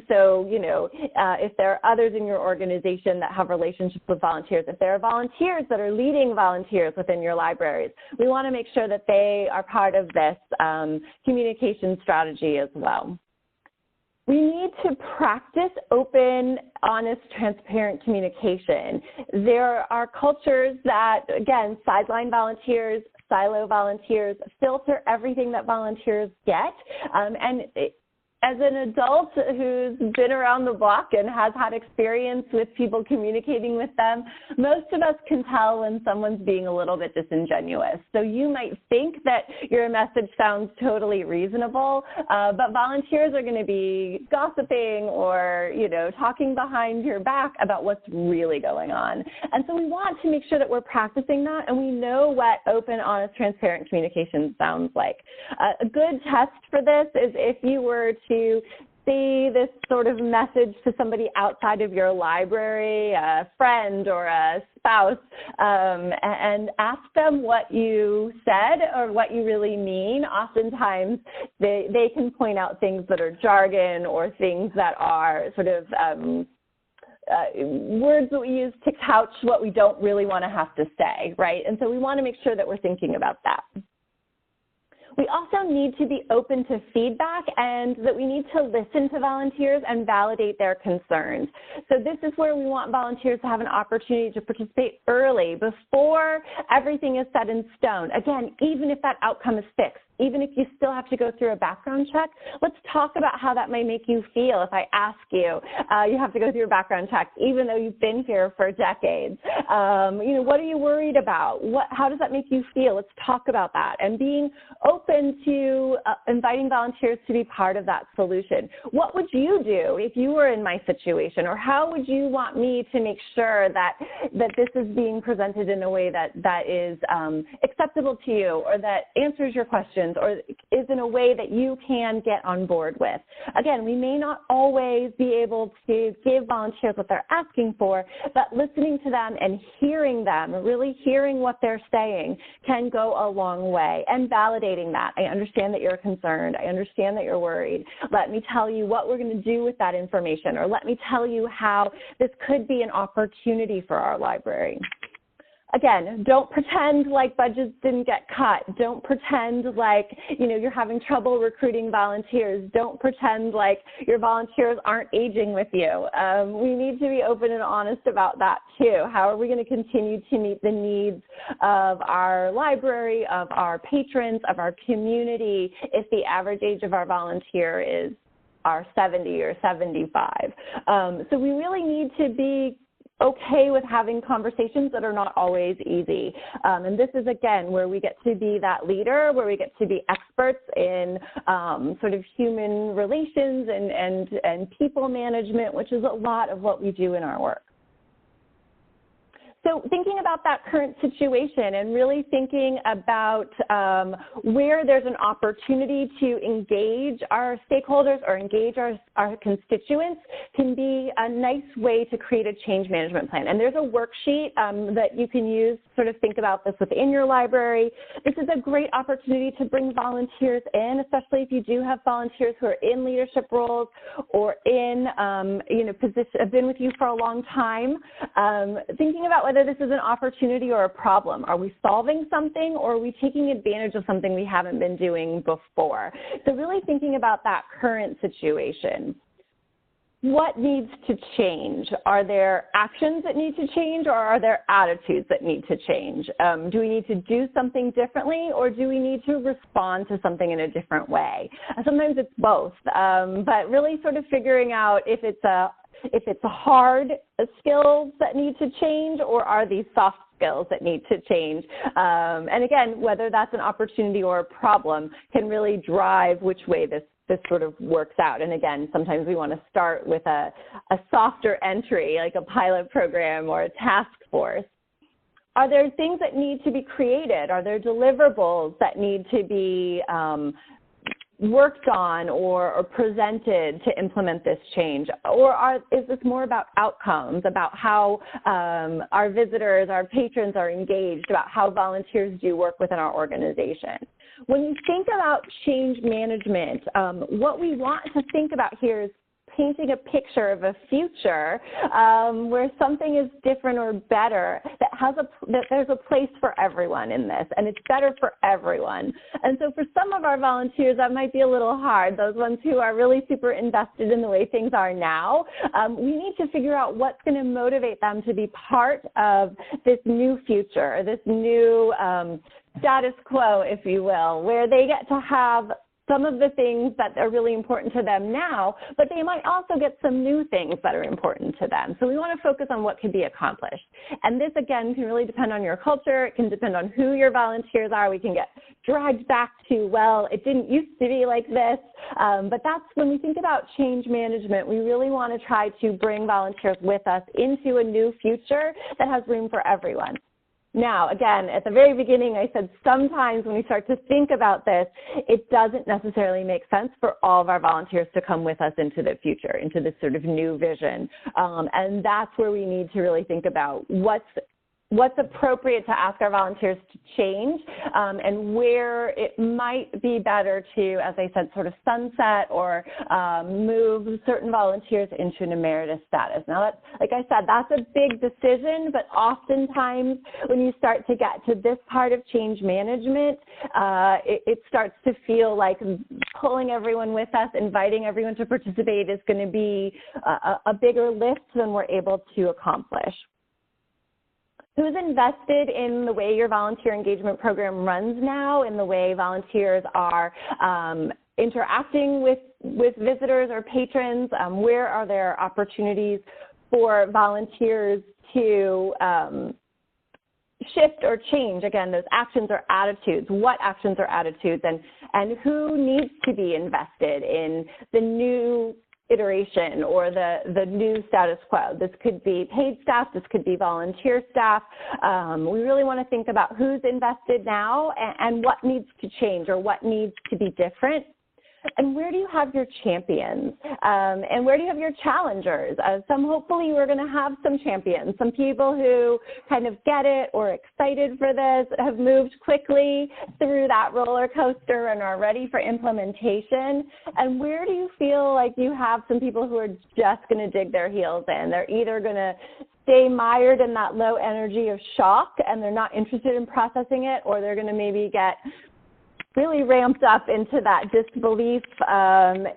So, you know, if there are others in your organization that have relationships with volunteers, if there are volunteers that are leading volunteers within your libraries, we want to make sure that they are part of this communication strategy as well. We need to practice open, honest, transparent communication. There are cultures that, again, sideline volunteers, silo volunteers, filter everything that volunteers get, as an adult who's been around the block and has had experience with people communicating with them, most of us can tell when someone's being a little bit disingenuous. So you might think that your message sounds totally reasonable, but volunteers are going to be gossiping or, you know, talking behind your back about what's really going on. And so we want to make sure that we're practicing that and we know what open, honest, transparent communication sounds like. A good test for this is if you were to see this sort of message to somebody outside of your library, a friend or a spouse, and ask them what you said or what you really mean. Oftentimes, they can point out things that are jargon or things that are sort of words that we use to couch what we don't really want to have to say, right? And so we want to make sure that we're thinking about that. We also need to be open to feedback and that we need to listen to volunteers and validate their concerns. So this is where we want volunteers to have an opportunity to participate early before everything is set in stone. Again, even if that outcome is fixed, even if you still have to go through a background check, let's talk about how that might make you feel if I ask you, you have to go through a background check, even though you've been here for decades. You know, what are you worried about? How does that make you feel? Let's talk about that. And being open to inviting volunteers to be part of that solution. What would you do if you were in my situation? Or how would you want me to make sure that this is being presented in a way that is acceptable to you or that answers your questions or is in a way that you can get on board with? Again, we may not always be able to give volunteers what they're asking for, but listening to them and hearing them, really hearing what they're saying can go a long way, and validating that. I understand that you're concerned. I understand that you're worried. Let me tell you what we're going to do with that information, or let me tell you how this could be an opportunity for our library. Again, don't pretend like budgets didn't get cut. Don't pretend like, you know, you're having trouble recruiting volunteers. Don't pretend like your volunteers aren't aging with you. We need to be open and honest about that too. How are we going to continue to meet the needs of our library, of our patrons, of our community if the average age of our volunteer is 70 or 75? So we really need to be okay with having conversations that are not always easy. And this is, again, where we get to be that leader, where we get to be experts in sort of human relations and people management, which is a lot of what we do in our work. So thinking about that current situation and really thinking about where there's an opportunity to engage our stakeholders or engage our constituents can be a nice way to create a change management plan. And there's a worksheet that you can use to sort of think about this within your library. This is a great opportunity to bring volunteers in, especially if you do have volunteers who are in leadership roles or in, you know, have been with you for a long time. Thinking about whether this is an opportunity or a problem. Are we solving something, or are we taking advantage of something we haven't been doing before? So really thinking about that current situation. What needs to change? Are there actions that need to change, or are there attitudes that need to change? Do we need to do something differently, or do we need to respond to something in a different way? Sometimes it's both, but really sort of figuring out if it's hard skills that need to change, or are these soft skills that need to change? And again, whether that's an opportunity or a problem can really drive which way this this sort of works out. And again, sometimes we want to start with a softer entry, like a pilot program or a task force. Are there things that need to be created? Are there deliverables that need to be worked on or presented to implement this change? Or is this more about outcomes, about how our visitors, our patrons are engaged, about how volunteers do work within our organization? When you think about change management, what we want to think about here is painting a picture of a future where something is different or better, that there's a place for everyone in this, and it's better for everyone. And so for some of our volunteers, that might be a little hard, those ones who are really super invested in the way things are now. We need to figure out what's going to motivate them to be part of this new future, this new status quo, if you will, where they get to have some of the things that are really important to them now, but they might also get some new things that are important to them. So we want to focus on what can be accomplished. And this, again, can really depend on your culture. It can depend on who your volunteers are. We can get dragged back to, well, it didn't used to be like this. But that's when we think about change management, we really want to try to bring volunteers with us into a new future that has room for everyone. Now, again, at the very beginning, I said sometimes when we start to think about this, it doesn't necessarily make sense for all of our volunteers to come with us into the future, into this sort of new vision. And that's where we need to really think about what's appropriate to ask our volunteers to change, and where it might be better to, as I said, sort of sunset or move certain volunteers into an emeritus status. Now, that's, like I said, that's a big decision, but oftentimes when you start to get to this part of change management, it starts to feel like pulling everyone with us, inviting everyone to participate is going to be a bigger lift than we're able to accomplish. Who's invested in the way your volunteer engagement program runs now, in the way volunteers are interacting with visitors or patrons? Where are there opportunities for volunteers to shift or change, again, those actions or attitudes? What actions or attitudes, and who needs to be invested in the new iteration or the new status quo? This could be paid staff, this could be volunteer staff. We really want to think about who's invested now and what needs to change or what needs to be different. And where do you have your champions? And where do you have your challengers? Hopefully we're going to have some champions, some people who kind of get it or excited for this, have moved quickly through that roller coaster and are ready for implementation. And where do you feel like you have some people who are just going to dig their heels in? They're either going to stay mired in that low energy of shock and they're not interested in processing it, or they're going to maybe get really ramped up into that disbelief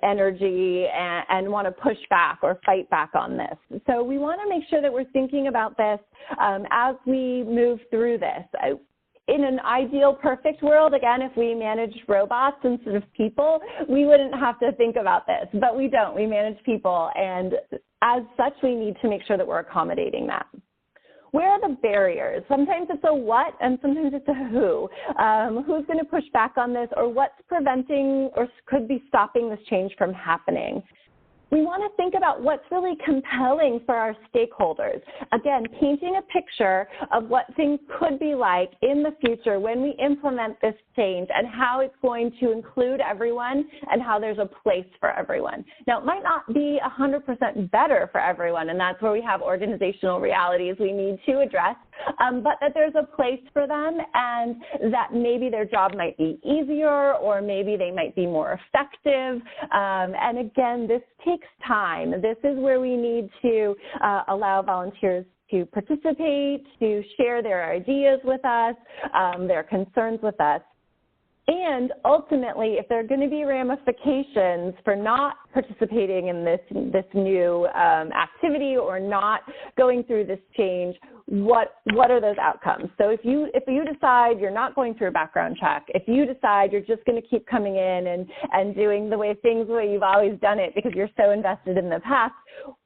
energy and want to push back or fight back on this. So we want to make sure that we're thinking about this as we move through this. In an ideal, perfect world, again, if we managed robots instead of people, we wouldn't have to think about this, but we don't. We manage people, and as such, we need to make sure that we're accommodating that. Where are the barriers? Sometimes it's a what, and sometimes it's a who. Who's going to push back on this, or what's preventing or could be stopping this change from happening? We want to think about what's really compelling for our stakeholders. Again, painting a picture of what things could be like in the future when we implement this change and how it's going to include everyone and how there's a place for everyone. Now, it might not be 100% better for everyone, and that's where we have organizational realities we need to address, but that there's a place for them and that maybe their job might be easier or maybe they might be more effective. And again, this takes time. This is where we need to allow volunteers to participate, to share their ideas with us, their concerns with us. And ultimately, if there are going to be ramifications for not participating in this new activity or not going through this change, what are those outcomes? So if you decide you're not going through a background check, if you decide you're just going to keep coming in and doing the way you've always done it because you're so invested in the past,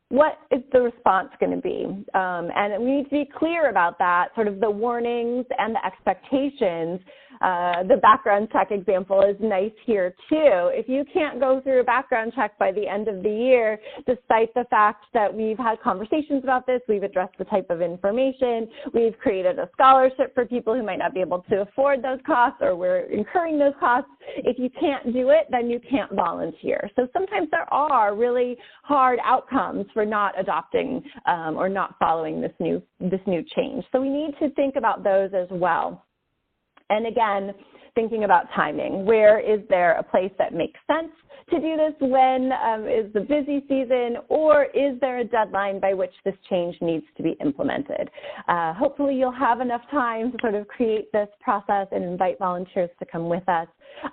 what is the response going to be? And we need to be clear about that, sort of the warnings and the expectations the background check example is nice here too. If you can't go through a background check by the end of the year, despite the fact that we've had conversations about this, we've addressed the type of information, we've created a scholarship for people who might not be able to afford those costs, or we're incurring those costs, if you can't do it, then you can't volunteer. So sometimes there are really hard outcomes for not adopting or not following this new change. So we need to think about those as well. And again, thinking about timing. Where is there a place that makes sense to do this? When is the busy season, or is there a deadline by which this change needs to be implemented? Hopefully you'll have enough time to sort of create this process and invite volunteers to come with us.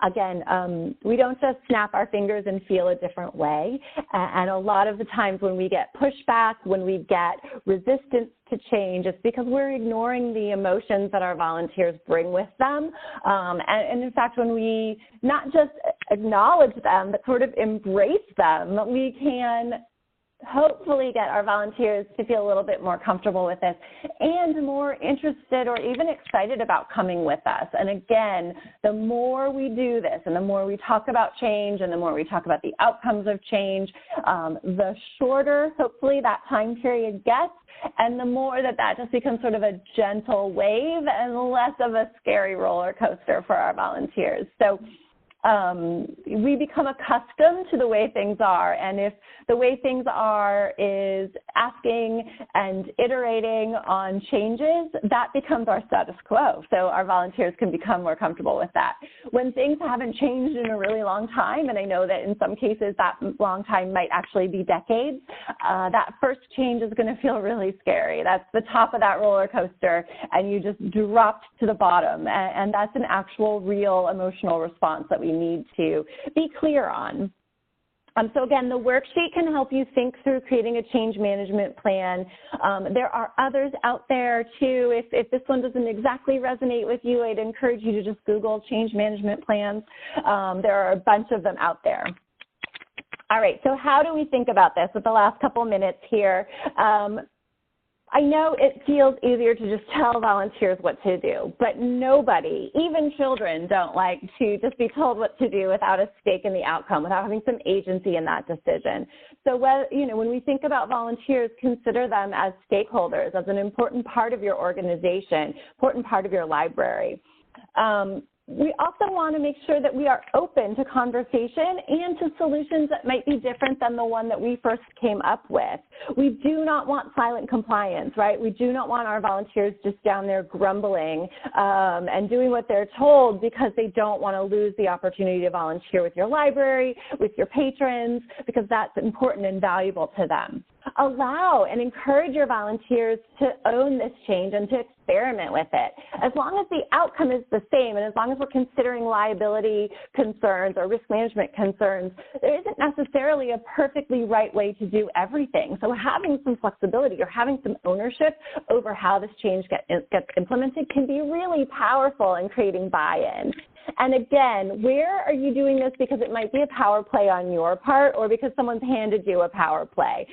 Again, we don't just snap our fingers and feel a different way. And a lot of the times when we get pushback, when we get resistance to change, it's because we're ignoring the emotions that our volunteers bring with them. And in fact, when we not just acknowledge them, but sort of embrace them, we can hopefully get our volunteers to feel a little bit more comfortable with this and more interested or even excited about coming with us. And again, the more we do this and the more we talk about change and the more we talk about the outcomes of change, the shorter, hopefully, that time period gets, and the more that just becomes sort of a gentle wave and less of a scary roller coaster for our volunteers. So we become accustomed to the way things are, and if the way things are is asking and iterating on changes, that becomes our status quo. So our volunteers can become more comfortable with that. When things haven't changed in a really long time, and I know that in some cases that long time might actually be decades, that first change is going to feel really scary. That's the top of that roller coaster, and you just dropped to the bottom, and that's an actual real emotional response that we need to be clear on. So again, the worksheet can help you think through creating a change management plan. There are others out there too. If this one doesn't exactly resonate with you, I'd encourage you to just Google change management plans. There are a bunch of them out there. All right, so how do we think about this with the last couple minutes here? I know it feels easier to just tell volunteers what to do, but nobody, even children, don't like to just be told what to do without a stake in the outcome, without having some agency in that decision. So when we think about volunteers, consider them as stakeholders, as an important part of your organization, important part of your library. We also want to make sure that we are open to conversation and to solutions that might be different than the one that we first came up with. We do not want silent compliance, right? We do not want our volunteers just down there grumbling and doing what they're told because they don't want to lose the opportunity to volunteer with your library, with your patrons, because that's important and valuable to them. Allow and encourage your volunteers to own this change and to experiment with it. As long as the outcome is the same and as long as we're considering liability concerns or risk management concerns, there isn't necessarily a perfectly right way to do everything. So having some flexibility or having some ownership over how this change gets implemented can be really powerful in creating buy-in. And again, where are you doing this because it might be a power play on your part or because someone's handed you a power play?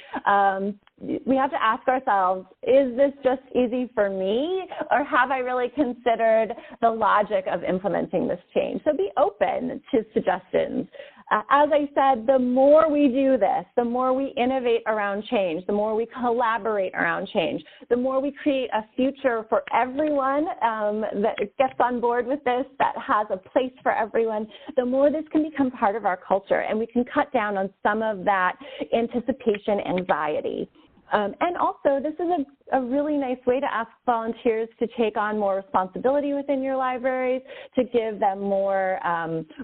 We have to ask ourselves, is this just easy for me, or have I really considered the logic of implementing this change? So be open to suggestions. As I said, the more we do this, the more we innovate around change, the more we collaborate around change, the more we create a future for everyone that gets on board with this, that has a place for everyone, the more this can become part of our culture, and we can cut down on some of that anticipation anxiety. And also, this is a really nice way to ask volunteers to take on more responsibility within your libraries, to give them more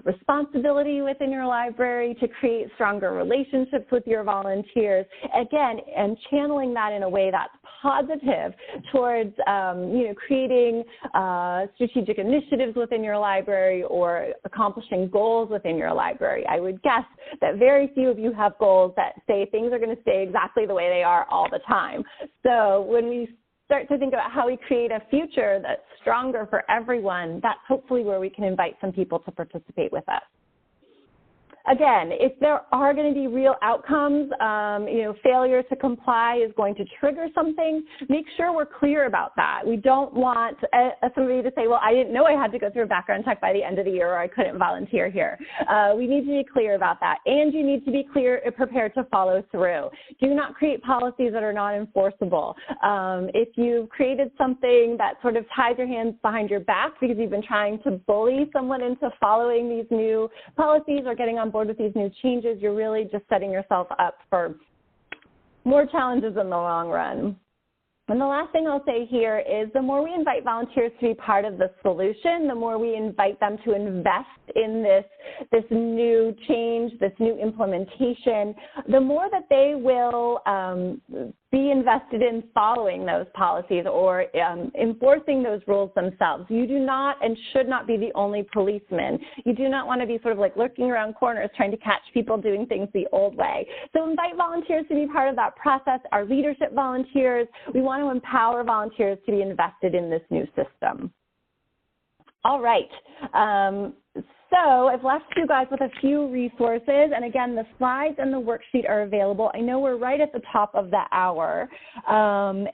responsibility within your library, to create stronger relationships with your volunteers. Again, and channeling that in a way that's positive towards creating strategic initiatives within your library or accomplishing goals within your library. I would guess that very few of you have goals that say things are going to stay exactly the way they are all the time. So when we start to think about how we create a future that's stronger for everyone, that's hopefully where we can invite some people to participate with us. again, if there are going to be real outcomes, failure to comply is going to trigger something, make sure we're clear about that. We don't want somebody to say, well, I didn't know I had to go through a background check by the end of the year, or I couldn't volunteer here. We need to be clear about that. And you need to be prepared to follow through. Do not create policies that are not enforceable. If you've created something that sort of ties your hands behind your back because you've been trying to bully someone into following these new policies or getting on board with these new changes, you're really just setting yourself up for more challenges in the long run. And the last thing I'll say here is the more we invite volunteers to be part of the solution, the more we invite them to invest in this new change, this new implementation, the more that they will be invested in following those policies or enforcing those rules themselves. You do not and should not be the only policeman. You do not want to be sort of like lurking around corners trying to catch people doing things the old way. So invite volunteers to be part of that process. Our leadership volunteers, we want to empower volunteers to be invested in this new system. All right. So I've left you guys with a few resources, and again, the slides and the worksheet are available. I know we're right at the top of the hour, yeah,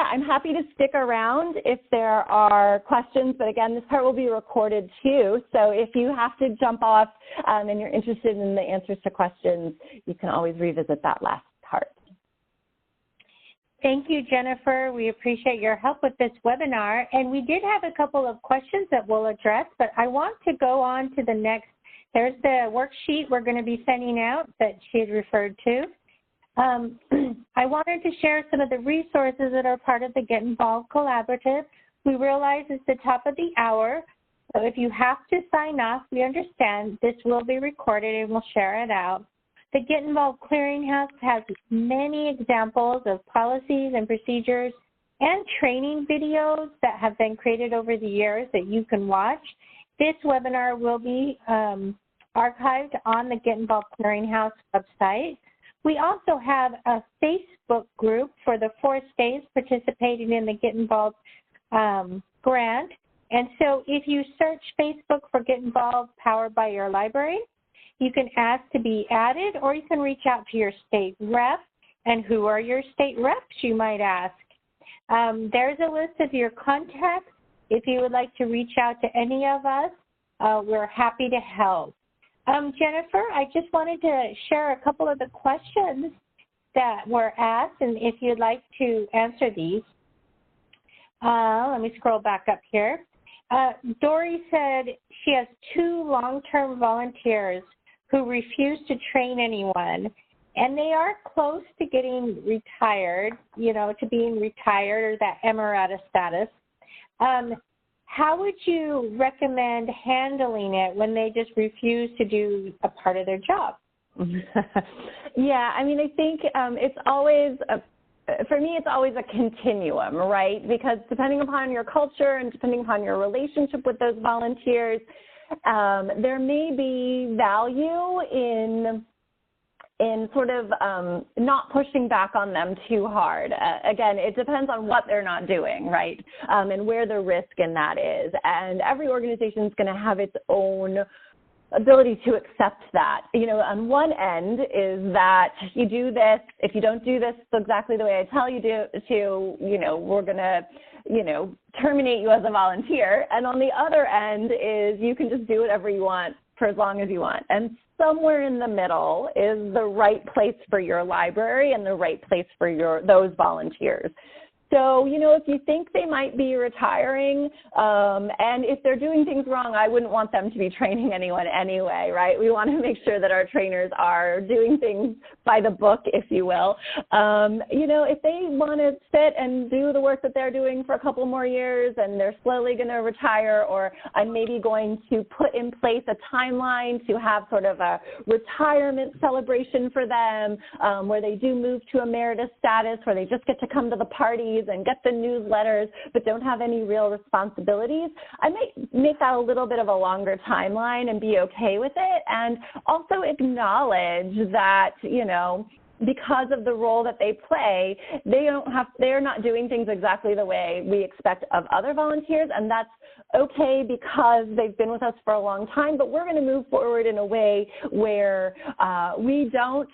I'm happy to stick around if there are questions, but again, this part will be recorded too, so if you have to jump off and you're interested in the answers to questions, you can always revisit that last part. Thank you, Jennifer. We appreciate your help with this webinar. And we did have a couple of questions that we'll address, but I want to go on to the next. There's the worksheet we're going to be sending out that she had referred to. I wanted to share some of the resources that are part of the Get Involved Collaborative. We realize it's the top of the hour, so if you have to sign off, we understand this will be recorded and we'll share it out. The Get Involved Clearinghouse has many examples of policies and procedures and training videos that have been created over the years that you can watch. This webinar will be archived on the Get Involved Clearinghouse website. We also have a Facebook group for the 4 states participating in the Get Involved grant. And so if you search Facebook for Get Involved powered by your library, you can ask to be added, or you can reach out to your state rep. And who are your state reps, you might ask. There's a list of your contacts. If you would like to reach out to any of us, we're happy to help. Jennifer, I just wanted to share a couple of the questions that were asked, and if you'd like to answer these. Let me scroll back up here. Dory said she has 2 long-term volunteers who refuse to train anyone, and they are close to getting retired, to being retired or that emerita status. How would you recommend handling it when they just refuse to do a part of their job? Yeah, I mean, I think it's always for me, it's always a continuum, right? Because depending upon your culture and depending upon your relationship with those volunteers, there may be value in sort of not pushing back on them too hard. Again, it depends on what they're not doing, right? And where the risk in that is. And every organization is going to have its own ability to accept that. On one end is that you do this, if you don't do this exactly the way I tell you to, we're going to, terminate you as a volunteer. And on the other end is you can just do whatever you want for as long as you want. And somewhere in the middle is the right place for your library and the right place for those volunteers. So, if you think they might be retiring, and if they're doing things wrong, I wouldn't want them to be training anyone anyway, right? We want to make sure that our trainers are doing things by the book, if you will. If they want to sit and do the work that they're doing for a couple more years and they're slowly going to retire, or I'm maybe going to put in place a timeline to have sort of a retirement celebration for them, where they do move to emeritus status, where they just get to come to the parties and get the newsletters, but don't have any real responsibilities, I might make that a little bit of a longer timeline and be okay with it. And also acknowledge that, because of the role that they play, they're not doing things exactly the way we expect of other volunteers, and that's okay because they've been with us for a long time, but we're going to move forward in a way where we don't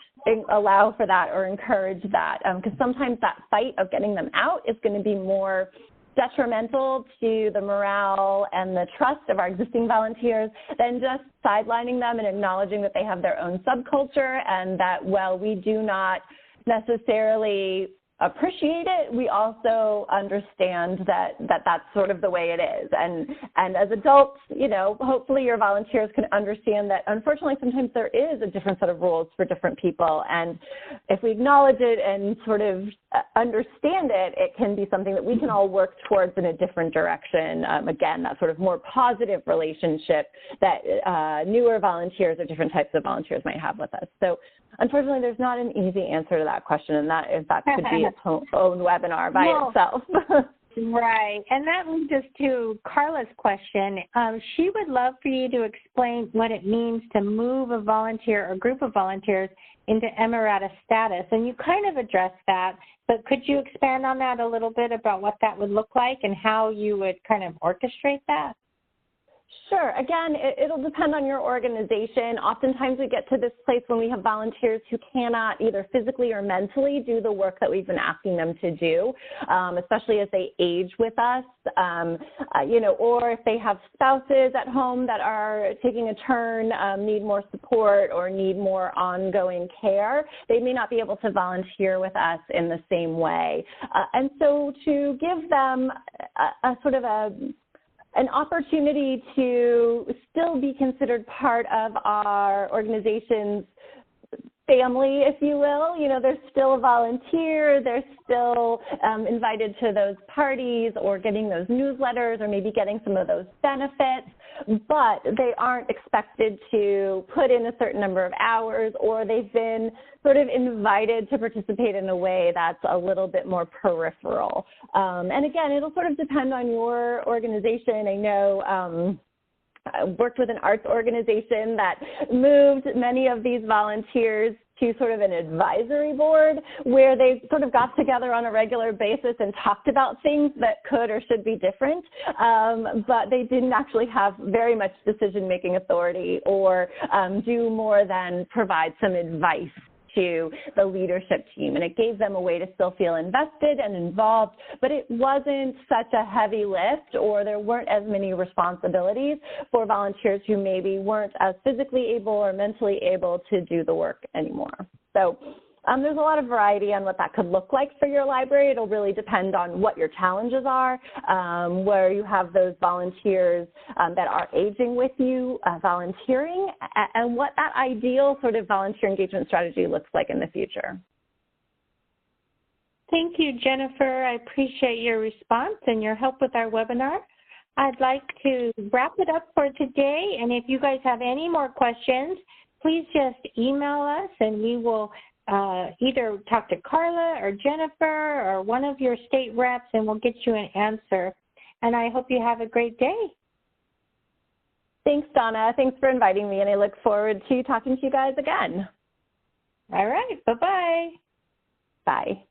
allow for that or encourage that, because sometimes that fight of getting them out is going to be more detrimental to the morale and the trust of our existing volunteers than just sidelining them and acknowledging that they have their own subculture, and that while we do not necessarily appreciate it, we also understand that that's sort of the way it is. And as adults, you know, hopefully your volunteers can understand that unfortunately sometimes there is a different set of rules for different people. And if we acknowledge it and sort of understand it, it can be something that we can all work towards in a different direction. Again, that sort of more positive relationship that newer volunteers or different types of volunteers might have with us. So unfortunately, there's not an easy answer to that question, and that could be its own webinar by itself. Right, and that leads us to Carla's question. She would love for you to explain what it means to move a volunteer or group of volunteers into Emerita status, and you kind of addressed that, but could you expand on that a little bit about what that would look like and how you would kind of orchestrate that? Sure. Again, it'll depend on your organization. Oftentimes we get to this place when we have volunteers who cannot either physically or mentally do the work that we've been asking them to do, especially as they age with us, you know, or if they have spouses at home that are taking a turn, need more support or need more ongoing care, they may not be able to volunteer with us in the same way. And so to give them a sort of an opportunity to still be considered part of our organization's family, if you will. You know, they're still a volunteer, they're still invited to those parties or getting those newsletters or maybe getting some of those benefits, but they aren't expected to put in a certain number of hours, or they've been sort of invited to participate in a way that's a little bit more peripheral. And again, it'll sort of depend on your organization. I know I worked with an arts organization that moved many of these volunteers to sort of an advisory board where they sort of got together on a regular basis and talked about things that could or should be different, but they didn't actually have very much decision-making authority or do more than provide some advice to the leadership team. And it gave them a way to still feel invested and involved, but it wasn't such a heavy lift, or there weren't as many responsibilities for volunteers who maybe weren't as physically able or mentally able to do the work anymore. So there's a lot of variety on what that could look like for your library. It'll really depend on what your challenges are, where you have those volunteers that are aging with you volunteering, and what that ideal sort of volunteer engagement strategy looks like in the future. Thank you, Jennifer. I appreciate your response and your help with our webinar. I'd like to wrap it up for today, and if you guys have any more questions, please just email us and we will either talk to Carla or Jennifer or one of your state reps, and we'll get you an answer. And I hope you have a great day. Thanks, Donna. Thanks for inviting me, and I look forward to talking to you guys again. All right. Bye-bye. Bye.